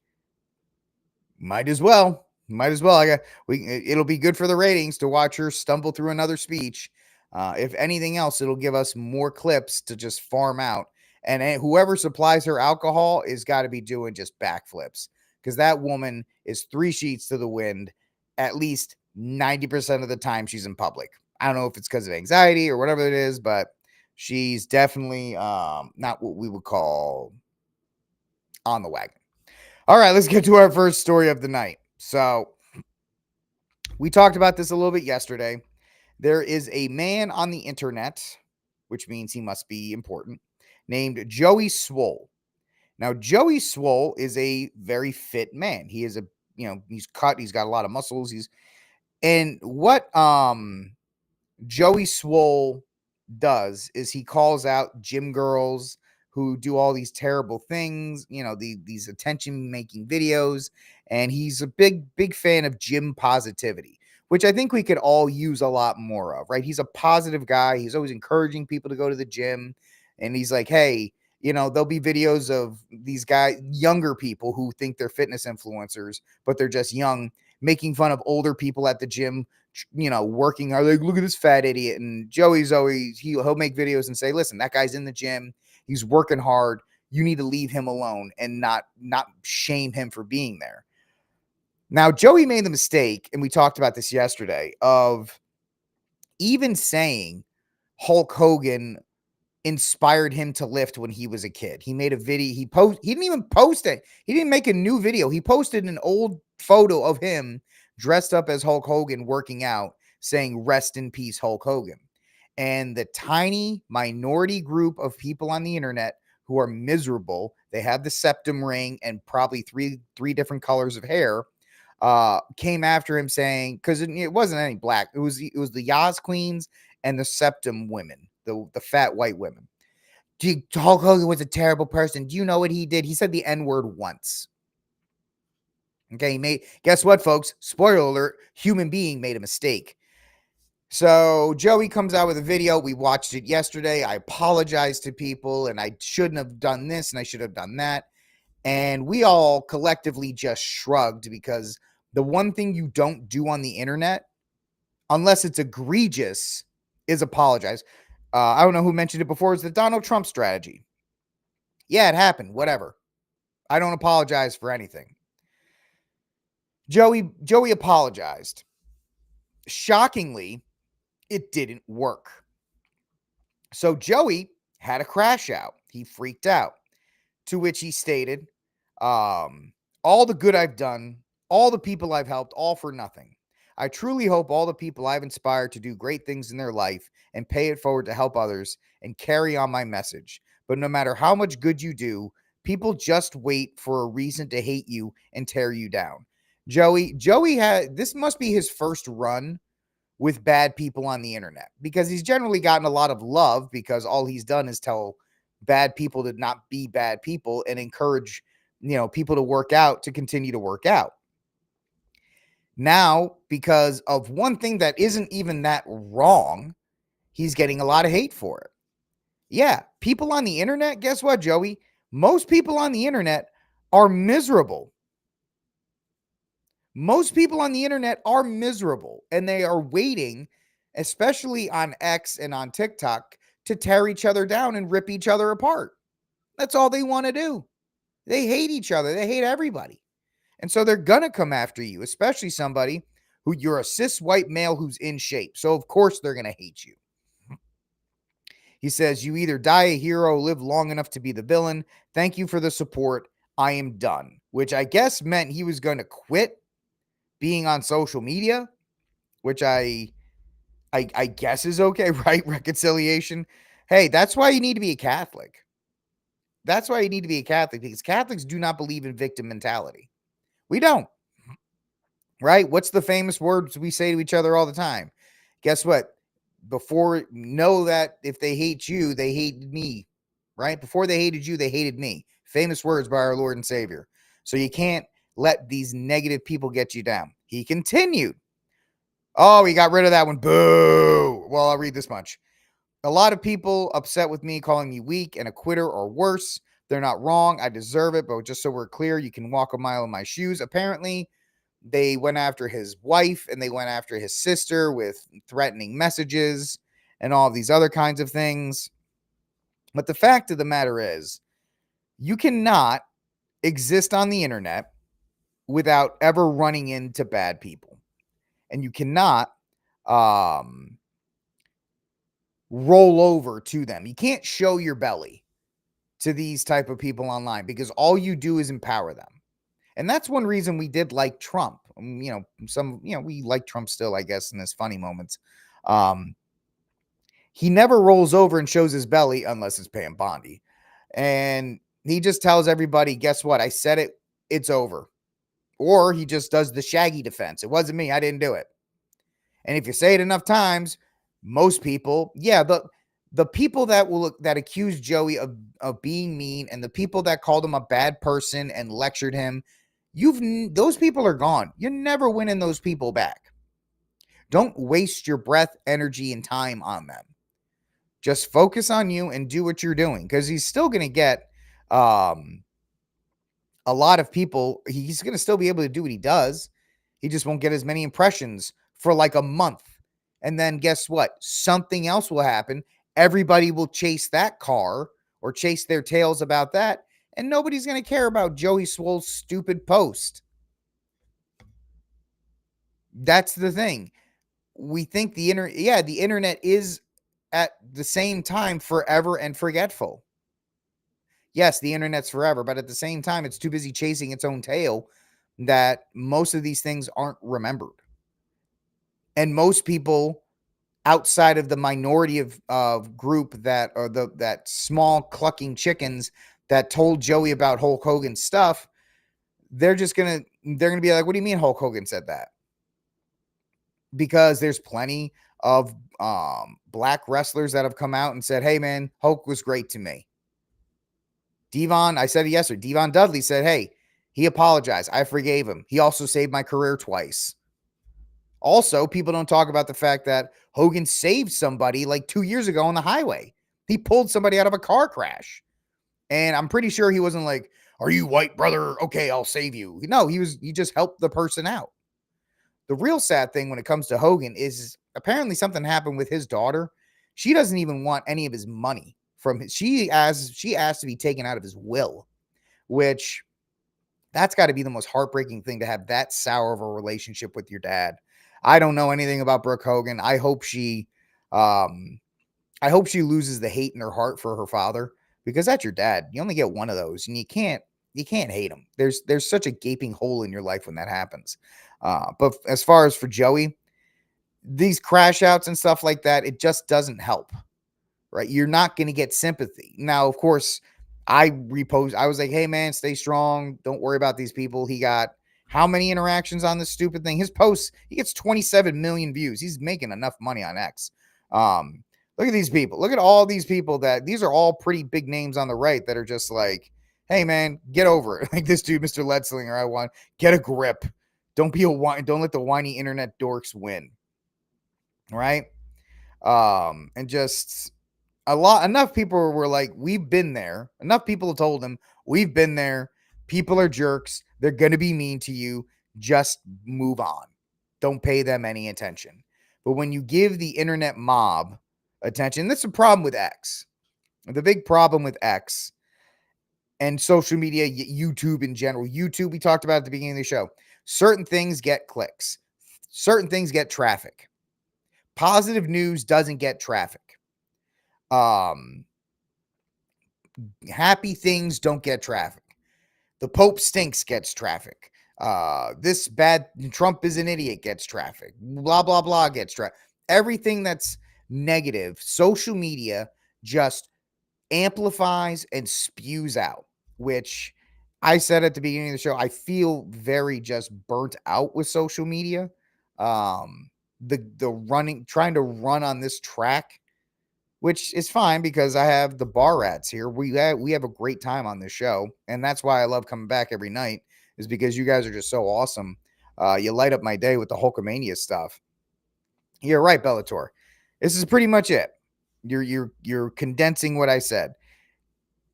might as well. It'll be good for the ratings to watch her stumble through another speech. If anything else, it'll give us more clips to just farm out. And whoever supplies her alcohol is got to be doing just backflips, because that woman is 3 sheets to the wind at least 90% of the time she's in public. I don't know if it's because of anxiety or whatever it is, but she's definitely not what we would call on the wagon. All right, let's get to our first story of the night. So we talked about this a little bit yesterday. There is a man on the internet, which means he must be important, named Joey Swoll. Now, Joey Swoll is a very fit man. He is he's cut, he's got a lot of muscles. And what Joey Swoll does is he calls out gym girls who do all these terrible things, these attention making videos. And he's a big fan of gym positivity, which I think we could all use a lot more of, right? He's a positive guy. He's always encouraging people to go to the gym. And he's like, hey, there'll be videos of these guys, younger people who think they're fitness influencers, but they're just young, making fun of older people at the gym, working. Are like, look at this fat idiot. And Joey's always, he'll make videos and say, listen, that guy's in the gym. He's working hard. You need to leave him alone and not shame him for being there. Now, Joey made the mistake, and we talked about this yesterday, of even saying Hulk Hogan inspired him to lift when he was a kid. He made a video. He didn't even post it. He didn't make a new video. He posted an old photo of him dressed up as Hulk Hogan working out, saying, rest in peace, Hulk Hogan. And the tiny minority group of people on the internet who are miserable, they have the septum ring and probably three different colors of hair, came after him saying, because it wasn't any black. It was the Yaz Queens and the septum women, the fat white women. Hulk Hogan was a terrible person. Do you know what he did? He said the N-word once. Okay, guess what, folks? Spoiler alert, human being made a mistake. So Joey comes out with a video. We watched it yesterday. I apologize to people, and I shouldn't have done this, and I should have done that. And we all collectively just shrugged, because the one thing you don't do on the internet, unless it's egregious, is apologize. I don't know who mentioned it before. It's the Donald Trump strategy. Yeah, it happened. Whatever. I don't apologize for anything. Joey apologized. Shockingly, it didn't work. So Joey had a crash out. He freaked out, to which he stated, all the good I've done, all the people I've helped, all for nothing. I truly hope all the people I've inspired to do great things in their life and pay it forward to help others and carry on my message. But no matter how much good you do, people just wait for a reason to hate you and tear you down. Joey this must be his first run with bad people on the internet, because he's generally gotten a lot of love, because all he's done is tell bad people to not be bad people and encourage, people to work out, to continue to work out. Now, because of one thing that isn't even that wrong, he's getting a lot of hate for it. Yeah, people on the internet, guess what, Joey? Most people on the internet are miserable. Most people on the internet are miserable, and they are waiting, especially on X and on TikTok, to tear each other down and rip each other apart. That's all they want to do. They hate each other. They hate everybody. And so they're going to come after you, especially somebody who you're a cis white male who's in shape. So of course they're going to hate you. He says, you either die a hero or live long enough to be the villain. Thank you for the support. I am done. Which I guess meant he was going to quit being on social media, which I guess is okay, right? Reconciliation. Hey, that's why you need to be a Catholic. That's why you need to be a Catholic, because Catholics do not believe in victim mentality. We don't. Right? What's the famous words we say to each other all the time? Guess what? Know that if they hate you, they hated me. Right? Before they hated you, they hated me. Famous words by our Lord and Savior. So you can't let these negative people get you down. He continued. Oh, he got rid of that one. Boo. Well, I'll read this much. A lot of people upset with me, calling me weak and a quitter or worse. They're not wrong. I deserve it. But just so we're clear, you can walk a mile in my shoes. Apparently, they went after his wife and they went after his sister with threatening messages and all these other kinds of things. But the fact of the matter is, you cannot exist on the internet without ever running into bad people. And you cannot roll over to them. You can't show your belly to these type of people online because all you do is empower them. And that's one reason we did like Trump. We like Trump still, I guess, in his funny moments. He never rolls over and shows his belly unless it's Pam Bondi. And he just tells everybody, guess what? I said it, it's over. Or he just does the Shaggy defense. It wasn't me. I didn't do it. And if you say it enough times, most people, the people that accused Joey of being mean and the people that called him a bad person and lectured him, those people are gone. You're never winning those people back. Don't waste your breath, energy, and time on them. Just focus on you and do what you're doing, because he's still going to get a lot of people. He's going to still be able to do what he does. He just won't get as many impressions for like a month. And then guess what? Something else will happen. Everybody will chase that car or chase their tails about that. And nobody's going to care about Joey Swoll's stupid post. That's the thing. We think the internet is at the same time forever and forgetful. Yes, the internet's forever, but at the same time, it's too busy chasing its own tail that most of these things aren't remembered. And most people outside of the minority of group that are that small clucking chickens that told Joey about Hulk Hogan's stuff, they're gonna be like, what do you mean Hulk Hogan said that? Because there's plenty of black wrestlers that have come out and said, hey man, Hulk was great to me. I said it yesterday, Devon Dudley said, hey, he apologized. I forgave him. He also saved my career twice. Also, people don't talk about the fact that Hogan saved somebody like 2 years ago on the highway. He pulled somebody out of a car crash. And I'm pretty sure he wasn't like, are you white, brother? Okay, I'll save you. No, he just helped the person out. The real sad thing when it comes to Hogan is apparently something happened with his daughter. She doesn't even want any of his money from his. She asked to be taken out of his will, which that's got to be the most heartbreaking thing, to have that sour of a relationship with your dad. I don't know anything about Brooke Hogan. I hope she loses the hate in her heart for her father, because that's your dad. You only get one of those, and you can't hate him. There's such a gaping hole in your life when that happens. But as far as for Joey, these crash outs and stuff like that, it just doesn't help, right? You're not going to get sympathy. Now, of course, I was like, hey man, stay strong. Don't worry about these people. He got how many interactions on this stupid thing? His posts, he gets 27 million views. He's making enough money on X. Look at these people. Look at all these people these are all pretty big names on the right that are just like, hey man, get over it. Like this dude, Mr. Ledslinger, get a grip. Don't let the whiny internet dorks win. Right? And just enough people were like, we've been there. Enough people told him, we've been there. People are jerks. They're going to be mean to you. Just move on. Don't pay them any attention. But when you give the internet mob attention, that's the problem with X. The big problem with X and social media, YouTube in general. YouTube, we talked about at the beginning of the show. Certain things get clicks. Certain things get traffic. Positive news doesn't get traffic. Happy things don't get traffic. The Pope stinks gets traffic. This bad Trump is an idiot gets traffic. Blah, blah, blah gets traffic. Everything that's negative, social media just amplifies and spews out, which I said at the beginning of the show, I feel very just burnt out with social media. Trying to run on this track, which is fine because I have the bar rats here. We have a great time on this show, and that's why I love coming back every night, is because you guys are just so awesome. You light up my day with the Hulkamania stuff. You're right, Bellator. This is pretty much it. You're condensing what I said.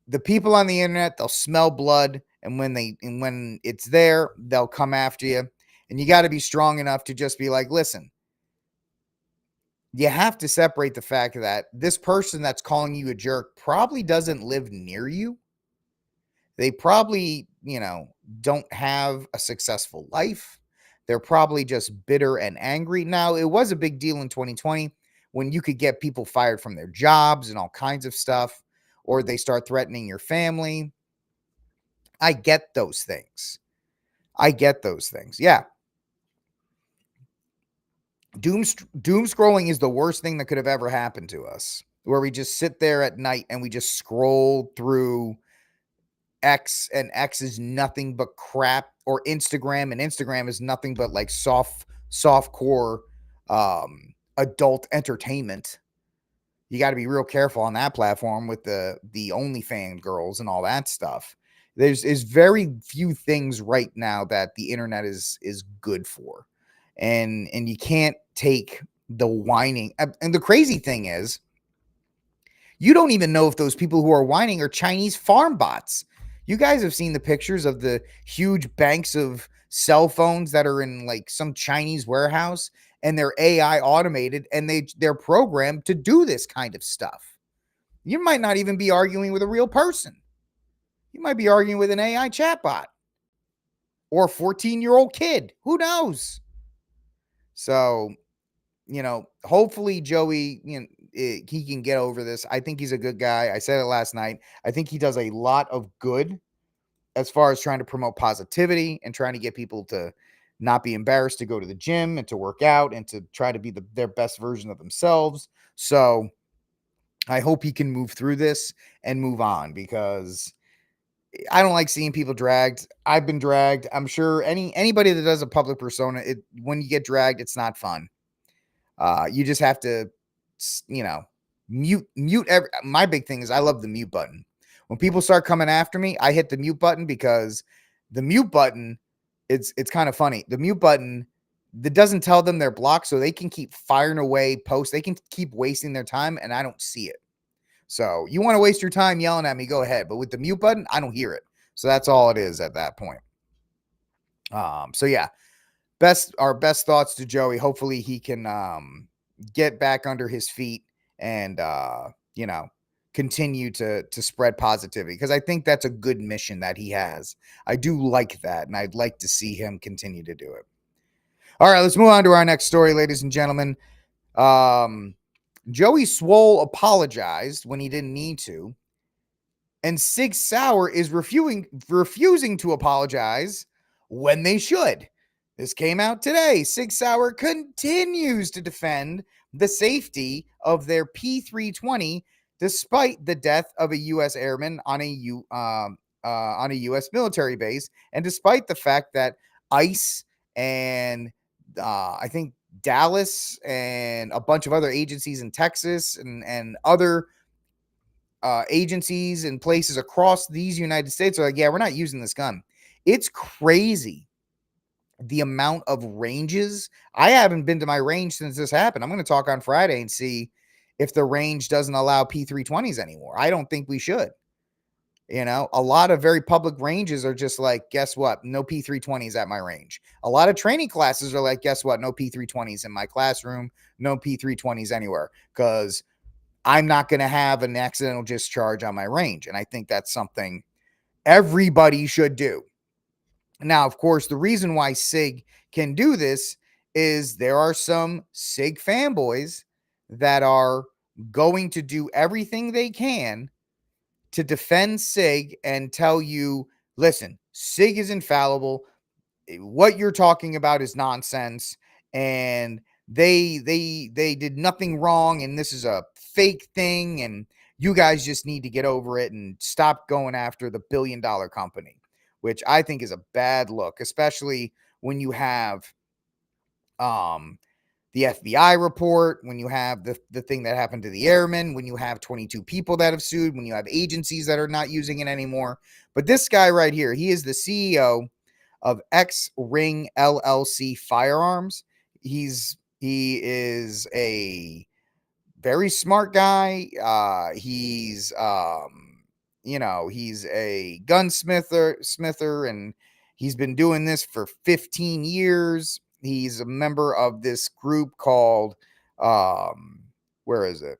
The people on the internet, they'll smell blood, and when it's there, they'll come after you. And you got to be strong enough to just be like, listen, you have to separate the fact that this person that's calling you a jerk probably doesn't live near you. They probably, don't have a successful life. They're probably just bitter and angry. Now, it was a big deal in 2020 when you could get people fired from their jobs and all kinds of stuff, or they start threatening your family. I get those things. Yeah. Doom scrolling is the worst thing that could have ever happened to us, where we just sit there at night and we just scroll through X, and X is nothing but crap, or Instagram, and Instagram is nothing but like soft core adult entertainment. You got to be real careful on that platform with the OnlyFans girls and all that stuff. There's very few things right now that the internet is good for, and you can't take the whining. And the crazy thing is, you don't even know if those people who are whining are Chinese farm bots. You guys have seen the pictures of the huge banks of cell phones that are in like some Chinese warehouse, and they're AI automated, and they're programmed to do this kind of stuff. You might not even be arguing with a real person. You might be arguing with an AI chatbot or a 14-year-old kid. Who knows? So, hopefully Joey, he can get over this. I think he's a good guy. I said it last night. I think he does a lot of good as far as trying to promote positivity and trying to get people to not be embarrassed to go to the gym and to work out and to try to be their best version of themselves. So I hope he can move through this and move on, because I don't like seeing people dragged. I've been dragged. I'm sure anybody that does a public persona, when you get dragged, it's not fun. You just have to, mute. My big thing is I love the mute button. When people start coming after me, I hit the mute button, because the mute button, it's kind of funny. The mute button that doesn't tell them they're blocked, so they can keep firing away posts. They can keep wasting their time, and I don't see it. So you want to waste your time yelling at me, go ahead. But with the mute button, I don't hear it. So that's all it is at that point. So yeah, our best thoughts to Joey. Hopefully he can get back under his feet and continue to spread positivity, because I think that's a good mission that he has. I do like that, and I'd like to see him continue to do it. All right, let's move on to our next story, ladies and gentlemen. Joey Swoll apologized when he didn't need to, and SIG Sauer is refusing to apologize when they should. This came out today. SIG Sauer continues to defend the safety of their P320 despite the death of a U.S. airman on a U.S. military base, and despite the fact that ICE and I think Dallas and a bunch of other agencies in Texas and other agencies and places across these United States are like, yeah, we're not using this gun. It's crazy the amount of ranges. I haven't been to my range since this happened. I'm going to talk on Friday and see if the range doesn't allow P320s anymore. I don't think we should. A lot of very public ranges are just like, guess what? No P320s at my range. A lot of training classes are like, guess what? No P320s in my classroom. No P320s anywhere, because I'm not going to have an accidental discharge on my range. And I think that's something everybody should do. Now, of course, the reason why SIG can do this is there are some SIG fanboys that are going to do everything they can to defend SIG and tell you, listen, SIG is infallible. What you're talking about is nonsense, and they did nothing wrong, and this is a fake thing, and you guys just need to get over it and stop going after the billion-dollar company, which I think is a bad look, especially when you have the FBI report, when you have the thing that happened to the airmen, when you have 22 people that have sued, when you have agencies that are not using it anymore. But this guy right here, he is the CEO of X Ring LLC Firearms. He is a very smart guy. He's he's a gunsmither, and he's been doing this for 15 years. He's a member of this group called where is it?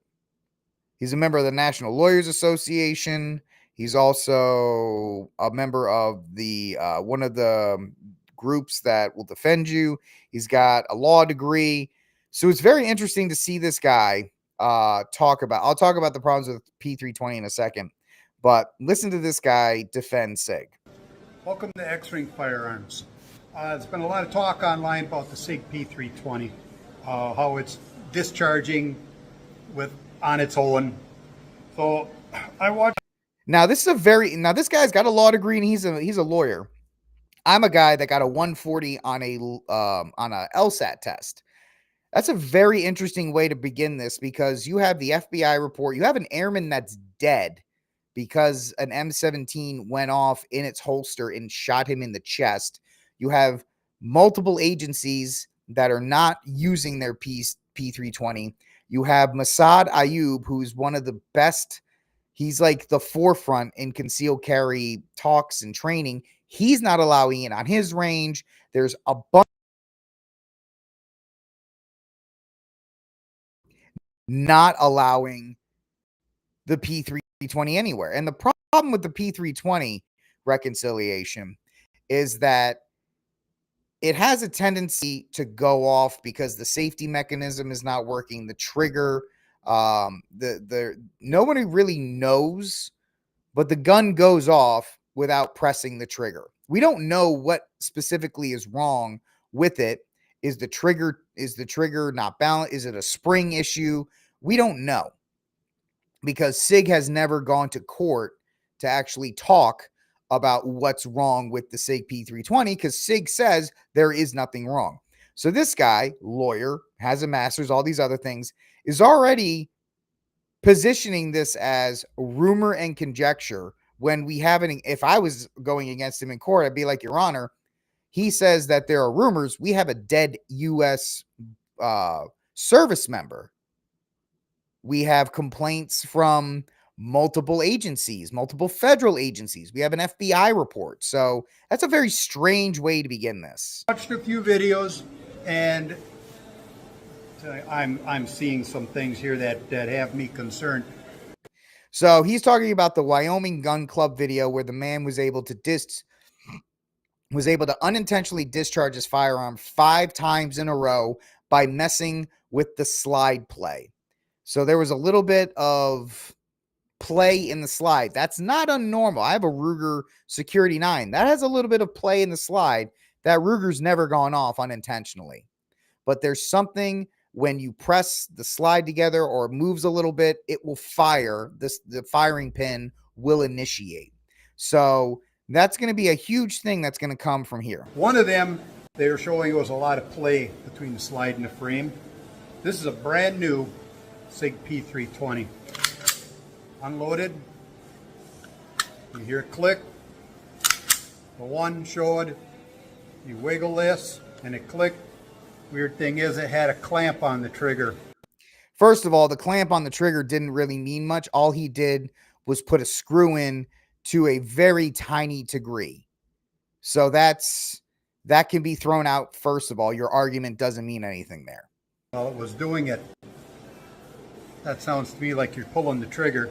He's a member of the National Lawyers Association. He's also a member of the one of the groups that will defend you. He's got a law degree. So it's very interesting to see this guy talk about. I'll talk about the problems with P320 in a second, but listen to this guy defend SIG. Welcome to X-Ring Firearms. There's been a lot of talk online about the SIG P320, how it's discharging on its own. So I watched. Now this guy's got a law degree and he's a lawyer. I'm a guy that got a 140 on a LSAT test. That's a very interesting way to begin this, because you have the FBI report. You have an airman that's dead because an M17 went off in its holster and shot him in the chest. You have multiple agencies that are not using their P320. You have Masad Ayub, who's one of the best. He's like the forefront in concealed carry talks and training. He's not allowing it on his range. There's a bunch not allowing the P320 anywhere. And the problem with the P320 reconciliation is that it has a tendency to go off because the safety mechanism is not working. The trigger, nobody really knows, but the gun goes off without pressing the trigger. We don't know what specifically is wrong with it. Is the trigger not balanced? Is it a spring issue? We don't know, because SIG has never gone to court to actually talk about what's wrong with the SIG P320, because SIG says there is nothing wrong. So this guy, lawyer, has a master's, all these other things, is already positioning this as rumor and conjecture when we haven't. If I was going against him in court, I'd be like, Your Honor, he says that there are rumors. We have a dead U.S. Service member. We have complaints from multiple agencies, multiple federal agencies. We have an FBI report. So that's a very strange way to begin this. Watched a few videos, and I'm seeing some things here that have me concerned. So he's talking about the Wyoming Gun Club video where the man was able to unintentionally discharge his firearm 5 times in a row by messing with the slide play. So there was a little bit of play in the slide. That's not unnormal. I have a Ruger Security 9. That has a little bit of play in the slide. That Ruger's never gone off unintentionally. But there's something when you press the slide together or it moves a little bit, it will fire. The firing pin will initiate. So that's going to be a huge thing that's going to come from here. One of them, they were showing was a lot of play between the slide and the frame. This is a brand new SIG P320. Unloaded. You hear it click. The one showed, you wiggle this and it clicked. Weird thing is it had a clamp on the trigger. First of all, the clamp on the trigger didn't really mean much. All he did was put a screw in to a very tiny degree. So that can be thrown out. First of all, your argument doesn't mean anything there. Well, it was doing it. That sounds to me like you're pulling the trigger.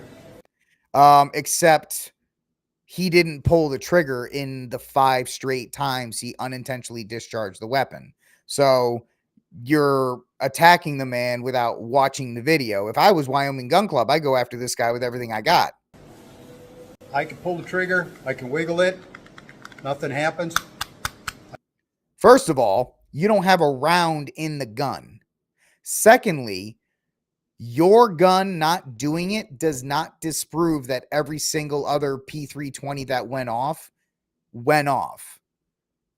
Except he didn't pull the trigger in the 5 straight times he unintentionally discharged the weapon. So you're attacking the man without watching the video. If I was Wyoming Gun Club, I'd go after this guy with everything I got. I can pull the trigger. I can wiggle it. Nothing happens. First of all, you don't have a round in the gun. Secondly, your gun not doing it does not disprove that every single other P320 that went off.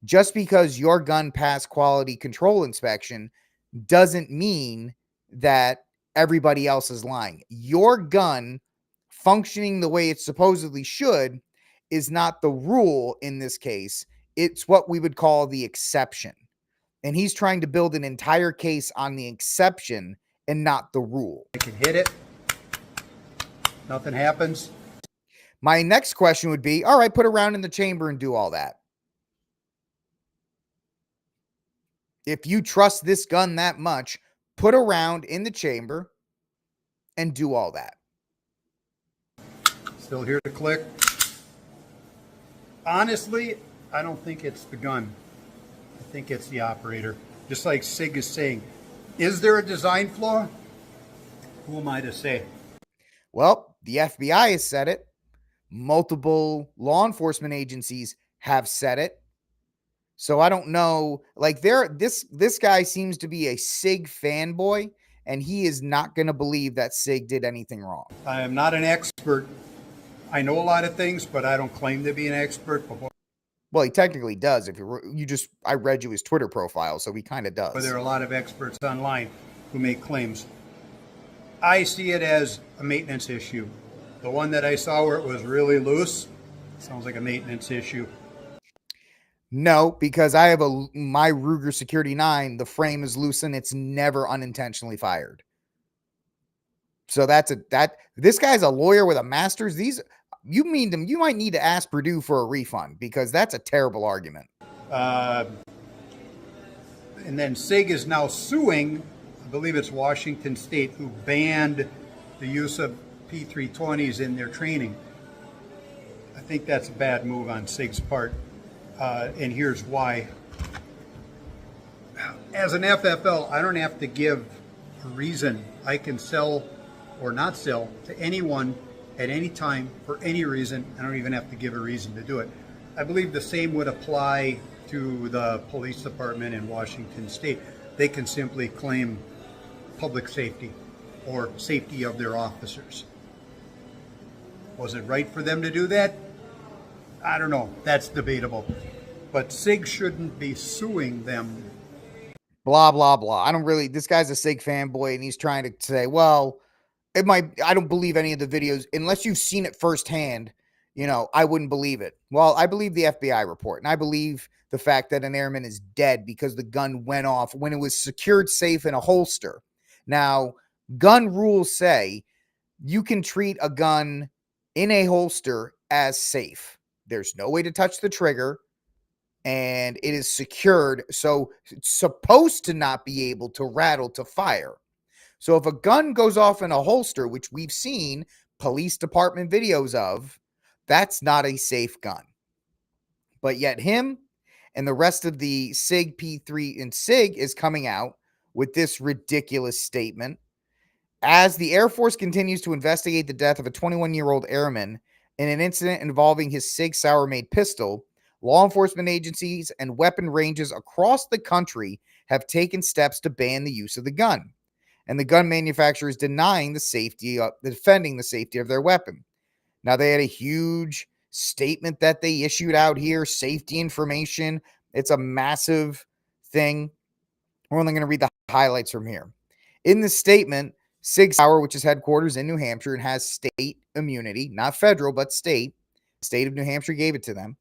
Just because your gun passed quality control inspection doesn't mean that everybody else is lying. Your gun functioning the way it supposedly should is not the rule in this case. It's what we would call the exception. And he's trying to build an entire case on the exception and not the rule. I can hit it. Nothing happens. My next question would be, all right, put a round in the chamber and do all that. If you trust this gun that much, put a round in the chamber and do all that. Still hear the click. Honestly, I don't think it's the gun. I think it's the operator. Just like SIG is saying, Is there a design flaw? Who am I to say? Well, the FBI has said it. Multiple law enforcement agencies have said it. So I don't know. Like this guy seems to be a SIG fanboy, and he is not going to believe that SIG did anything wrong. I am not an expert. I know a lot of things, but I don't claim to be an expert. Well, he technically does. If I read you his Twitter profile, so he kind of does. But there are a lot of experts online who make claims. I see it as a maintenance issue. The one that I saw where it was really loose sounds like a maintenance issue. No, because I have my Ruger Security 9, the frame is loose and it's never unintentionally fired. So this guy's a lawyer with a master's. You might need to ask Purdue for a refund, because that's a terrible argument. And then SIG is now suing, I believe it's Washington State, who banned the use of P320s in their training. I think that's a bad move on SIG's part, and here's why. As an FFL, I don't have to give a reason. I can sell or not sell to anyone at any time for any reason. I don't even have to give a reason to do it. I believe the same would apply to the police department in Washington State. They can simply claim public safety or safety of their officers. Was it right for them to do that? I don't know. That's debatable. But SIG shouldn't be suing them. Blah, blah, blah. This guy's a SIG fanboy, and he's trying to say, well, I don't believe any of the videos unless you've seen it firsthand. I wouldn't believe it. Well, I believe the FBI report, and I believe the fact that an airman is dead because the gun went off when it was secured safe in a holster. Now, gun rules say you can treat a gun in a holster as safe. There's no way to touch the trigger, and it is secured, so it's supposed to not be able to rattle to fire. So if a gun goes off in a holster, which we've seen police department videos of, that's not a safe gun. But yet him and the rest of the SIG P3 and SIG is coming out with this ridiculous statement. As the Air Force continues to investigate the death of a 21-year-old airman in an incident involving his SIG Sauer-made pistol, law enforcement agencies and weapon ranges across the country have taken steps to ban the use of the gun. And the gun manufacturers defending the safety of their weapon. Now, they had a huge statement that they issued out here, safety information. It's a massive thing. We're only going to read the highlights from here. In the statement, SIG Sauer, which is headquarters in New Hampshire and has state immunity, not federal, but state. The state of New Hampshire gave it to them.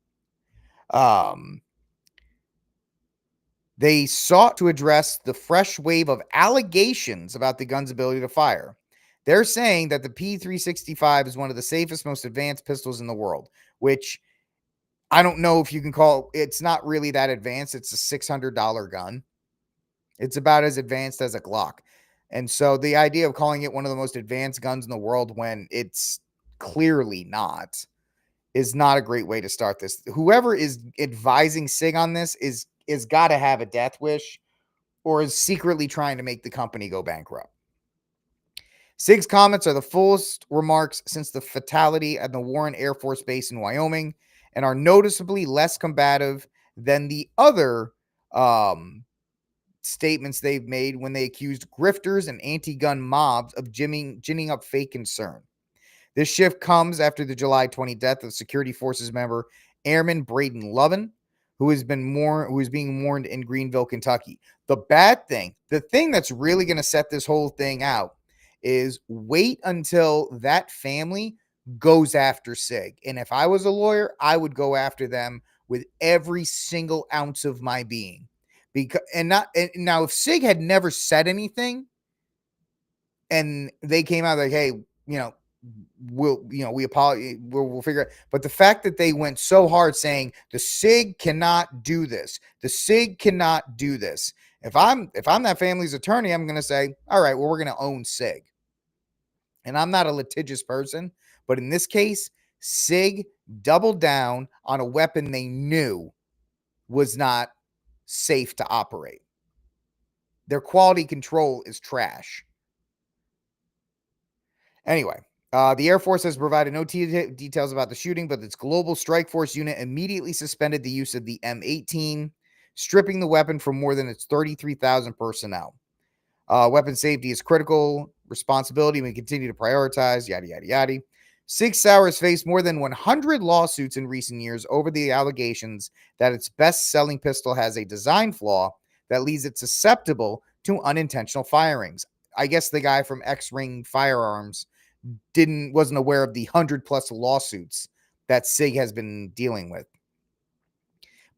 They sought to address the fresh wave of allegations about the gun's ability to fire. They're saying that the P365 is one of the safest, most advanced pistols in the world, which I don't know if you can call, it's not really that advanced. It's a $600 gun. It's about as advanced as a Glock. And so the idea of calling it one of the most advanced guns in the world when it's clearly not is not a great way to start this. Whoever is advising SIG on this is got to have a death wish or is secretly trying to make the company go bankrupt. SIG's comments are the fullest remarks since the fatality at the Warren Air Force Base in Wyoming and are noticeably less combative than the other statements they've made when they accused grifters and anti-gun mobs of ginning up fake concern. This shift comes after the July 20 death of Security Forces member Airman Braden Lovin, who is being mourned in Greenville, Kentucky. The thing that's really going to set this whole thing out is wait until that family goes after SIG. And if I was a lawyer, I would go after them with every single ounce of my being. Now, if SIG had never said anything and they came out like, hey, we apologize, we'll figure it. But the fact that they went so hard saying the SIG cannot do this, the SIG cannot do this. If I'm that family's attorney, I'm going to say, all right, well, we're going to own SIG. And I'm not a litigious person, but in this case, SIG doubled down on a weapon they knew was not safe to operate. Their quality control is trash. Anyway, the Air Force has provided no details about the shooting, but its Global Strike Force unit immediately suspended the use of the M18, stripping the weapon from more than its 33,000 personnel. Weapon safety is critical responsibility. We continue to prioritize, yada, yada, yada. SIG Sauer has faced more than 100 lawsuits in recent years over the allegations that its best-selling pistol has a design flaw that leaves it susceptible to unintentional firings. I guess the guy from X-Ring Firearms wasn't aware of the 100+ lawsuits that SIG has been dealing with.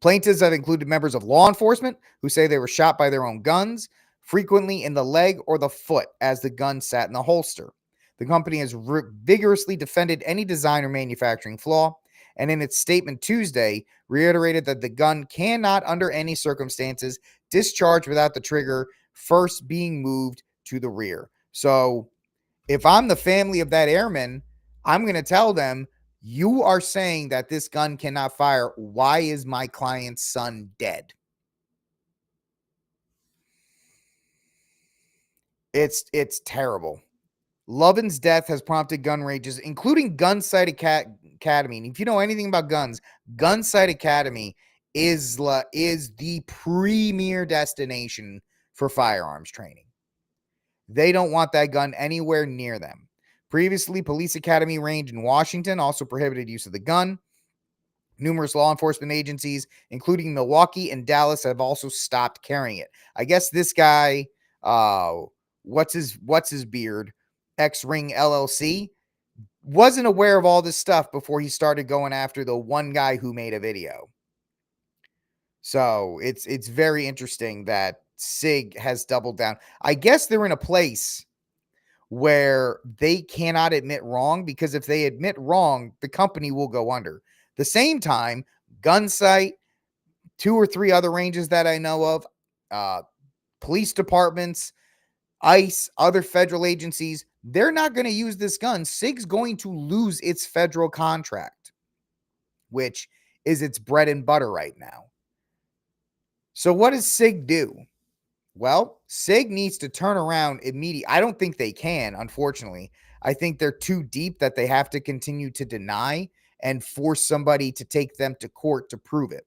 Plaintiffs have included members of law enforcement who say they were shot by their own guns, frequently in the leg or the foot as the gun sat in the holster. The company has vigorously defended any design or manufacturing flaw, and in its statement Tuesday, reiterated that the gun cannot, under any circumstances, discharge without the trigger first being moved to the rear. So, if I'm the family of that airman, I'm going to tell them, you are saying that this gun cannot fire. Why is my client's son dead? It's terrible. Lovin's death has prompted gun ranges, including Gunsight Academy. And if you know anything about guns, Gunsight Academy is the premier destination for firearms training. They don't want that gun anywhere near them. Previously, Police Academy Range in Washington also prohibited use of the gun. Numerous law enforcement agencies, including Milwaukee and Dallas, have also stopped carrying it. I guess this guy, what's his beard, X-Ring LLC, wasn't aware of all this stuff before he started going after the one guy who made a video. So it's very interesting that SIG has doubled down. I guess they're in a place where they cannot admit wrong, because if they admit wrong, the company will go under. The same time, Gunsight, 2 or 3 other ranges that I know of, police departments, ICE, other federal agencies, they're not going to use this gun. SIG's going to lose its federal contract, which is its bread and butter right now. So what does SIG do? Well, SIG needs to turn around immediately. I don't think they can, unfortunately. I think they're too deep that they have to continue to deny and force somebody to take them to court to prove it.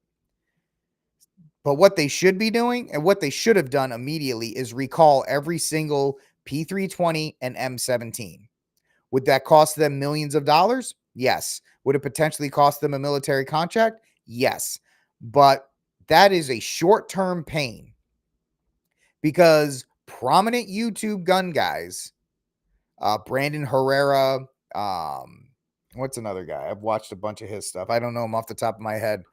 But what they should be doing, and what they should have done immediately, is recall every single P320 and M17. Would that cost them millions of dollars? Yes. Would it potentially cost them a military contract? Yes. But that is a short-term pain, because prominent YouTube gun guys, Brandon Herrera, what's another guy? I've watched a bunch of his stuff. I don't know him off the top of my head.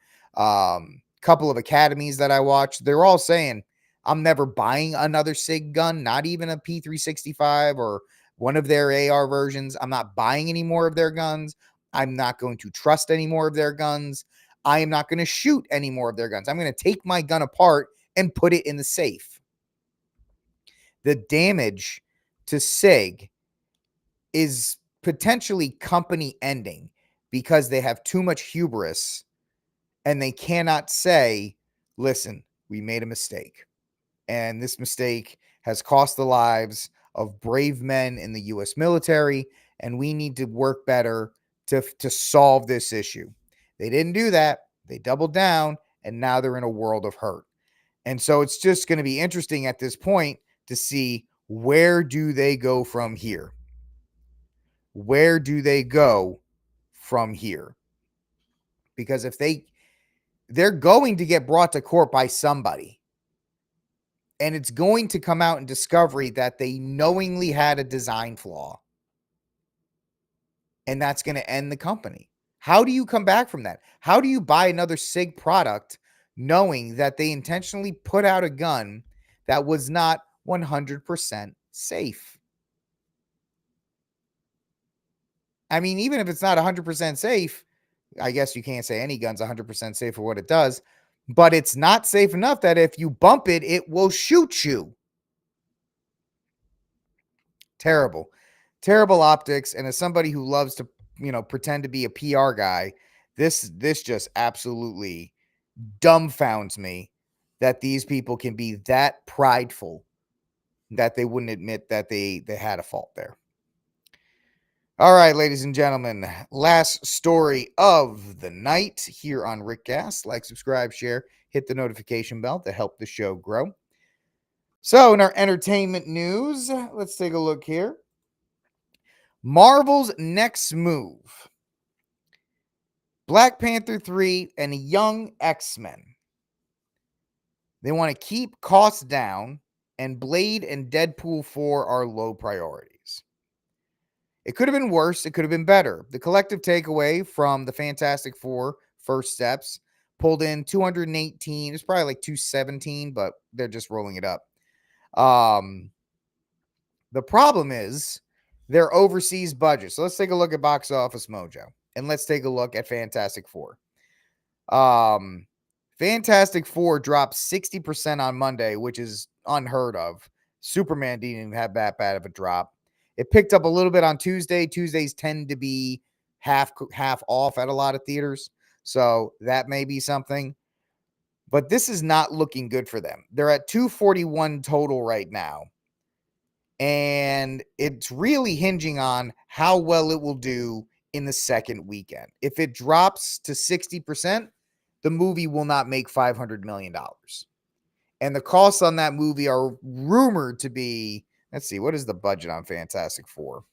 Couple of academies that I watched, they're all saying, I'm never buying another SIG gun, not even a P365 or one of their AR versions. I'm not buying any more of their guns. I'm not going to trust any more of their guns. I am not going to shoot any more of their guns. I'm going to take my gun apart and put it in the safe. The damage to SIG is potentially company ending, because they have too much hubris and they cannot say, listen, we made a mistake. And this mistake has cost the lives of brave men in the U.S. military, and we need to work better to solve this issue. They didn't do that. They doubled down, and now they're in a world of hurt. And so it's just going to be interesting at this point to see, where do they go from here? Where do they go from here? Because if they're going to get brought to court by somebody, and it's going to come out in discovery that they knowingly had a design flaw, and that's going to end the company. How do you come back from that? How do you buy another SIG product knowing that they intentionally put out a gun that was not 100% safe? I mean, even if it's not 100% safe, I guess you can't say any gun's 100% safe for what it does, but it's not safe enough that if you bump it, it will shoot you. Terrible, terrible optics. And as somebody who loves to, pretend to be a PR guy, this just absolutely dumbfounds me that these people can be that prideful that they wouldn't admit that they had a fault there. All right, ladies and gentlemen, last story of the night here on RickCast. Like, subscribe, share, hit the notification bell to help the show grow. So, in our entertainment news, let's take a look here. Marvel's next move: Black Panther 3 and Young X-Men. They want to keep costs down, and Blade and Deadpool 4 are low priorities. It could have been worse. It could have been better. The collective takeaway from the Fantastic Four first steps pulled in 218. It's probably like 217, but they're just rolling it up. The problem is their overseas budget. So let's take a look at Box Office Mojo, and let's take a look at Fantastic Four. Fantastic Four dropped 60% on Monday, which is unheard of. Superman didn't even have that bad of a drop. It picked up a little bit on Tuesday. Tuesdays tend to be half off at a lot of theaters, so that may be something. But this is not looking good for them. They're at 241 total right now, and it's really hinging on how well it will do in the second weekend. If it drops to 60%, the movie will not make $500 million. And the costs on that movie are rumored to be, let's see, what is the budget on Fantastic Four?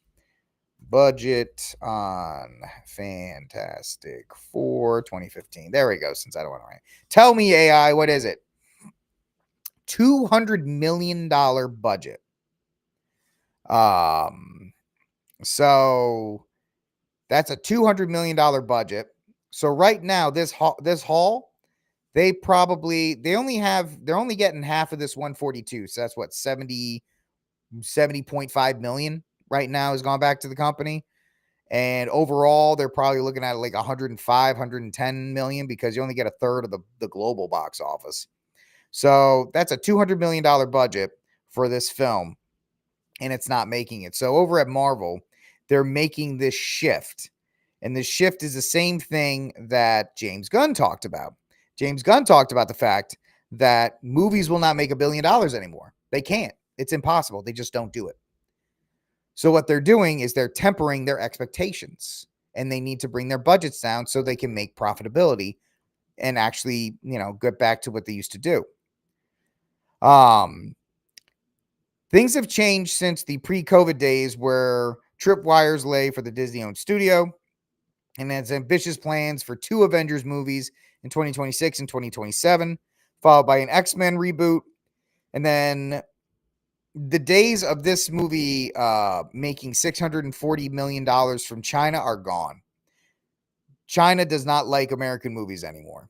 Budget on Fantastic Four 2015. There we go, since I don't want to write. Tell me, AI, what is it? $200 million budget. So that's a $200 million budget. So right now, this haul, they're only getting half of this 142. So that's what, 70.5 million right now has gone back to the company. And overall, they're probably looking at like 105, 110 million, because you only get a third of the global box office. So that's a $200 million budget for this film, and it's not making it. So over at Marvel, they're making this shift. And this shift is the same thing that James Gunn talked about. James Gunn talked about the fact that movies will not make $1 billion anymore. They can't. It's impossible. They just don't do it. So what they're doing is they're tempering their expectations, and they need to bring their budgets down so they can make profitability and actually, get back to what they used to do. Things have changed since the pre-COVID days, where tripwires lay for the Disney-owned studio and has ambitious plans for 2 Avengers movies in 2026 and 2027, followed by an X-Men reboot. And then the days of this movie making $640 million from China are gone. China does not like American movies anymore.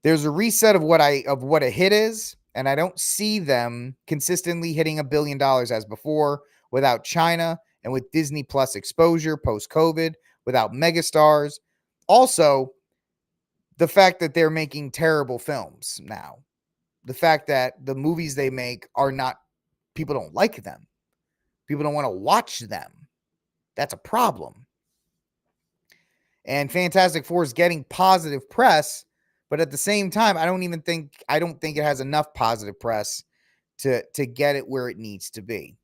There's a reset of what a hit is, and I don't see them consistently hitting $1 billion as before without China and with Disney Plus exposure post-COVID, without megastars. Also, the fact that they're making terrible films now. The fact that the movies they make are not, people don't like them. People don't want to watch them. That's a problem. And Fantastic Four is getting positive press, but at the same time, I don't think it has enough positive press to get it where it needs to be.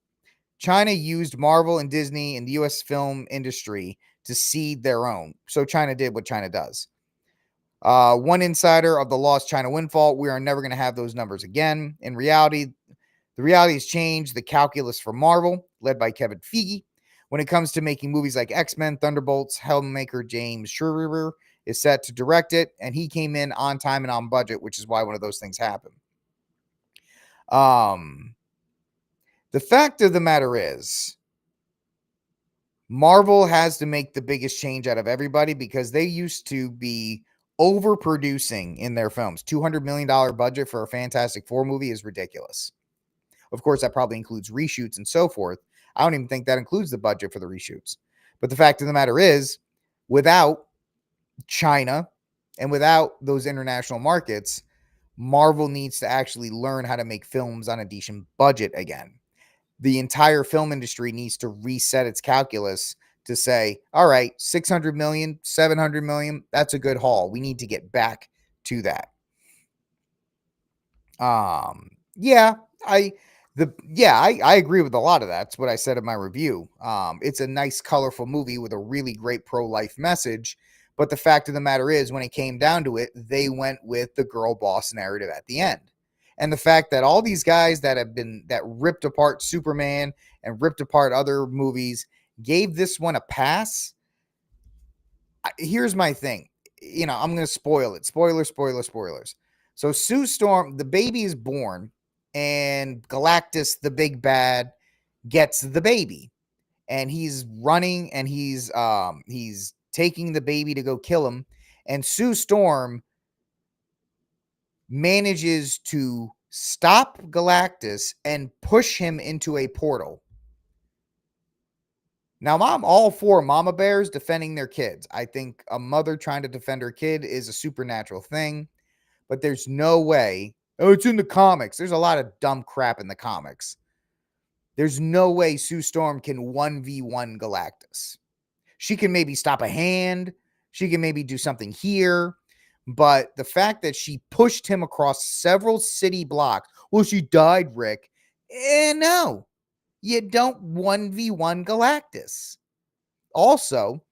China used Marvel and Disney and the US film industry to seed their own. So China did what China does. One insider of the lost China windfall: we are never going to have those numbers again. In reality, the reality has changed the calculus for Marvel, led by Kevin Feige. When it comes to making movies like X-Men, Thunderbolts, filmmaker James Schreier is set to direct it, and he came in on time and on budget, which is why one of those things happened. The fact of the matter is, Marvel has to make the biggest change out of everybody, because they used to be overproducing in their films. $200 million budget for a Fantastic Four movie is ridiculous. Of course, that probably includes reshoots and so forth. I don't even think that includes the budget for the reshoots. But the fact of the matter is, without China and without those international markets, Marvel needs to actually learn how to make films on a decent budget again. The entire film industry needs to reset its calculus to say, all right, 600 million, 700 million, that's a good haul. We need to get back to that. I agree with a lot of that. That's what I said in my review. It's a nice, colorful movie with a really great pro-life message. But the fact of the matter is, when it came down to it, they went with the girl boss narrative at the end. And the fact that all these guys that ripped apart Superman and ripped apart other movies gave this one a pass. Here's my thing. I'm going to spoil it. Spoilers. So Sue Storm, the baby is born, and Galactus, the big bad, gets the baby, and he's running, and he's taking the baby to go kill him, and Sue Storm manages to stop Galactus and push him into a portal. Now, I'm all for mama bears defending their kids. I think a mother trying to defend her kid is a supernatural thing, but there's no way. Oh, it's in the comics. There's a lot of dumb crap in the comics. There's no way Sue Storm can 1v1 Galactus. She can maybe stop a hand. She can maybe do something here. But the fact that she pushed him across several city blocks. Well, she died, Rick. No. You don't 1v1 Galactus. Also,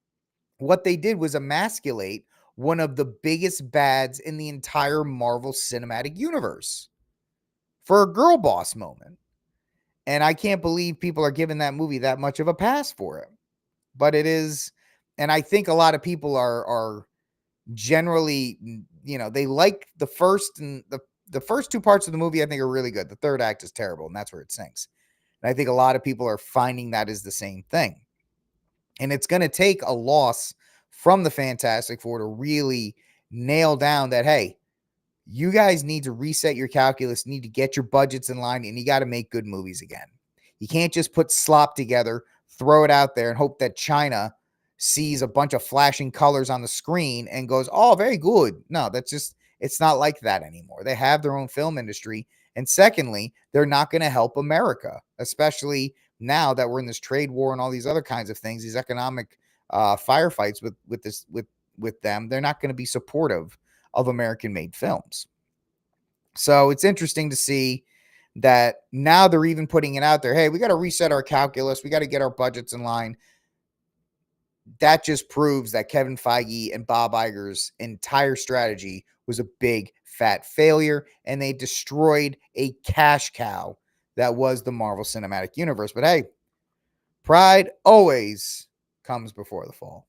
what they did was emasculate one of the biggest bads in the entire Marvel Cinematic Universe for a girl boss moment. And I can't believe people are giving that movie that much of a pass for it. But it is, and I think a lot of people are generally, they like the first and the first two parts of the movie, I think, are really good. The third act is terrible, and that's where it sinks. And I think a lot of people are finding that is the same thing. And it's going to take a loss from the Fantastic Four to really nail down that, hey, you guys need to reset your calculus, need to get your budgets in line, and you got to make good movies again. You can't just put slop together, throw it out there, and hope that China sees a bunch of flashing colors on the screen and goes, oh, very good. No, it's not like that anymore. They have their own film industry. And secondly, they're not going to help America, especially now that we're in this trade war and all these other kinds of things, these economic firefights with them. They're not going to be supportive of American-made films. So it's interesting to see that now they're even putting it out there. Hey, we got to reset our calculus. We got to get our budgets in line. That just proves that Kevin Feige and Bob Iger's entire strategy was a big fat failure, and they destroyed a cash cow that was the Marvel Cinematic Universe. But hey, pride always comes before the fall.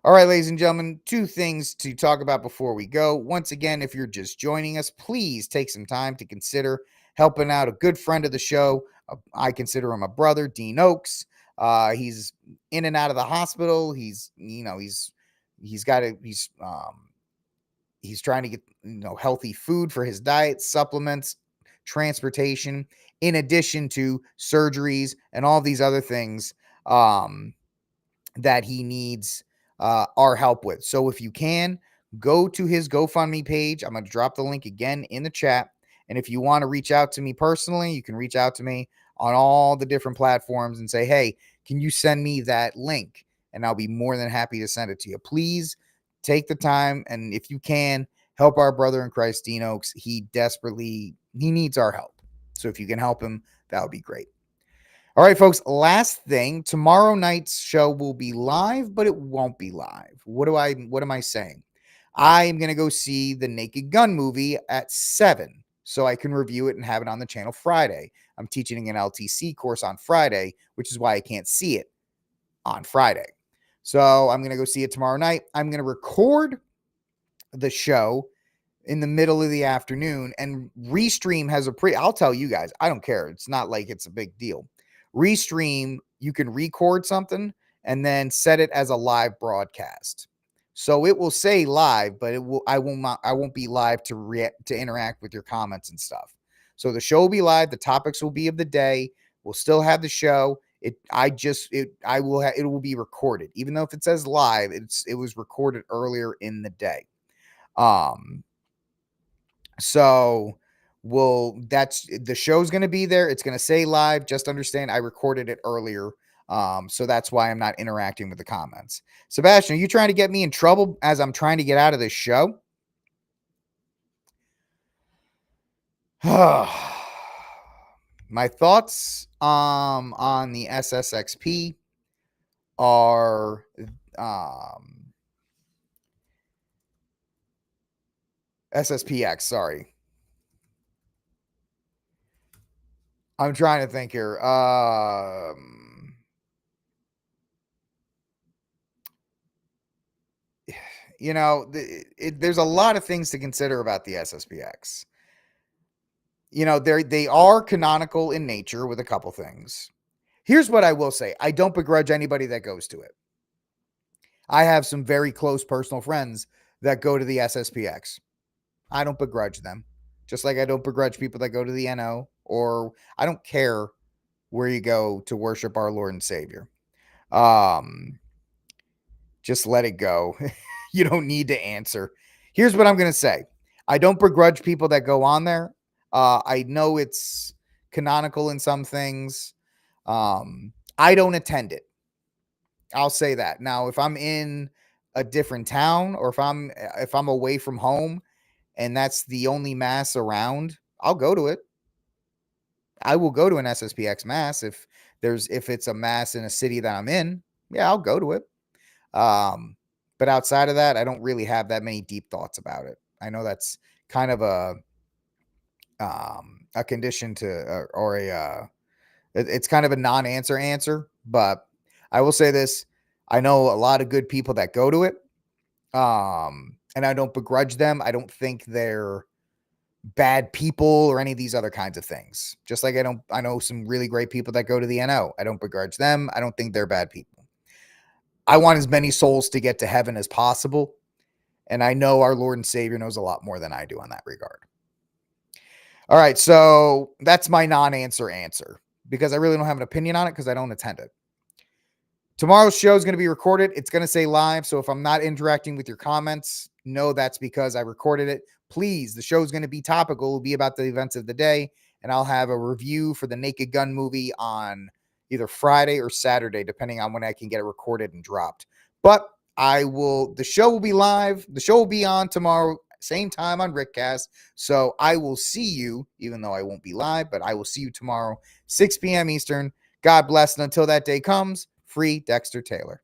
All right, ladies and gentlemen, two things to talk about before we go. Once again, if you're just joining us, please take some time to consider helping out a good friend of the show. I consider him a brother, Dean Oakes. He's in and out of the hospital. He's trying to get, healthy food for his diet, supplements, transportation, in addition to surgeries and all these other things that he needs our help with. So if you can, go to his GoFundMe page. I'm going to drop the link again in the chat. And if you want to reach out to me personally, you can reach out to me on all the different platforms and say, hey, can you send me that link? And I'll be more than happy to send it to you. Please take the time. And if you can, help our brother in Christ, Dean Oakes. He needs our help. So if you can help him, that would be great. All right, folks, last thing, tomorrow night's show will be live, but it won't be live. What am I saying? I am going to go see the Naked Gun movie at 7 so I can review it and have it on the channel Friday. I'm teaching an LTC course on Friday, which is why I can't see it on Friday. So I'm going to go see it tomorrow night. I'm going to record the show in the middle of the afternoon, and Restream has I'll tell you guys, I don't care. It's not like it's a big deal. Restream, you can record something and then set it as a live broadcast. So it will say live, but I won't be live to interact with your comments and stuff. So the show will be live. The topics will be of the day. We'll still have the show. It will be recorded. Even though if it says live, it was recorded earlier in the day. So that's the show's going to be there. It's going to say live. Just understand I recorded it earlier. So that's why I'm not interacting with the comments. Sebastian, are you trying to get me in trouble as I'm trying to get out of this show? My thoughts on the SSXP are SSPX, sorry. I'm trying to think here. There's a lot of things to consider about the SSPX. They are canonical in nature with a couple things. Here's what I will say. I don't begrudge anybody that goes to it. I have some very close personal friends that go to the SSPX. I don't begrudge them. Just like I don't begrudge people that go to the NO, or I don't care where you go to worship our Lord and Savior. Just let it go. You don't need to answer. Here's what I'm going to say. I don't begrudge people that go on there. I know it's canonical in some things. I don't attend it. I'll say that. Now, if I'm in a different town, or if I'm away from home and that's the only mass around, I'll go to it. I will go to an SSPX mass if it's a mass in a city that I'm in. Yeah, I'll go to it. But outside of that, I don't really have that many deep thoughts about it. I know that's kind of a condition to, or it's kind of a non-answer answer, but I will say this. I know a lot of good people that go to it. And I don't begrudge them. I don't think they're bad people or any of these other kinds of things. Just like I know some really great people that go to the NO. I don't begrudge them. I don't think they're bad people. I want as many souls to get to heaven as possible. And I know our Lord and Savior knows a lot more than I do on that regard. All right, so that's my non-answer answer, because I really don't have an opinion on it because I don't attend it. Tomorrow's show is going to be recorded. It's going to say live. So if I'm not interacting with your comments, know that's because I recorded it. Please, the show is going to be topical. It will be about the events of the day. And I'll have a review for the Naked Gun movie on either Friday or Saturday, depending on when I can get it recorded and dropped. But the show will be live. The show will be on tomorrow, same time on RickCast. So I will see you, even though I won't be live, but I will see you tomorrow, 6 p.m. Eastern. God bless. And until that day comes, free Dexter Taylor.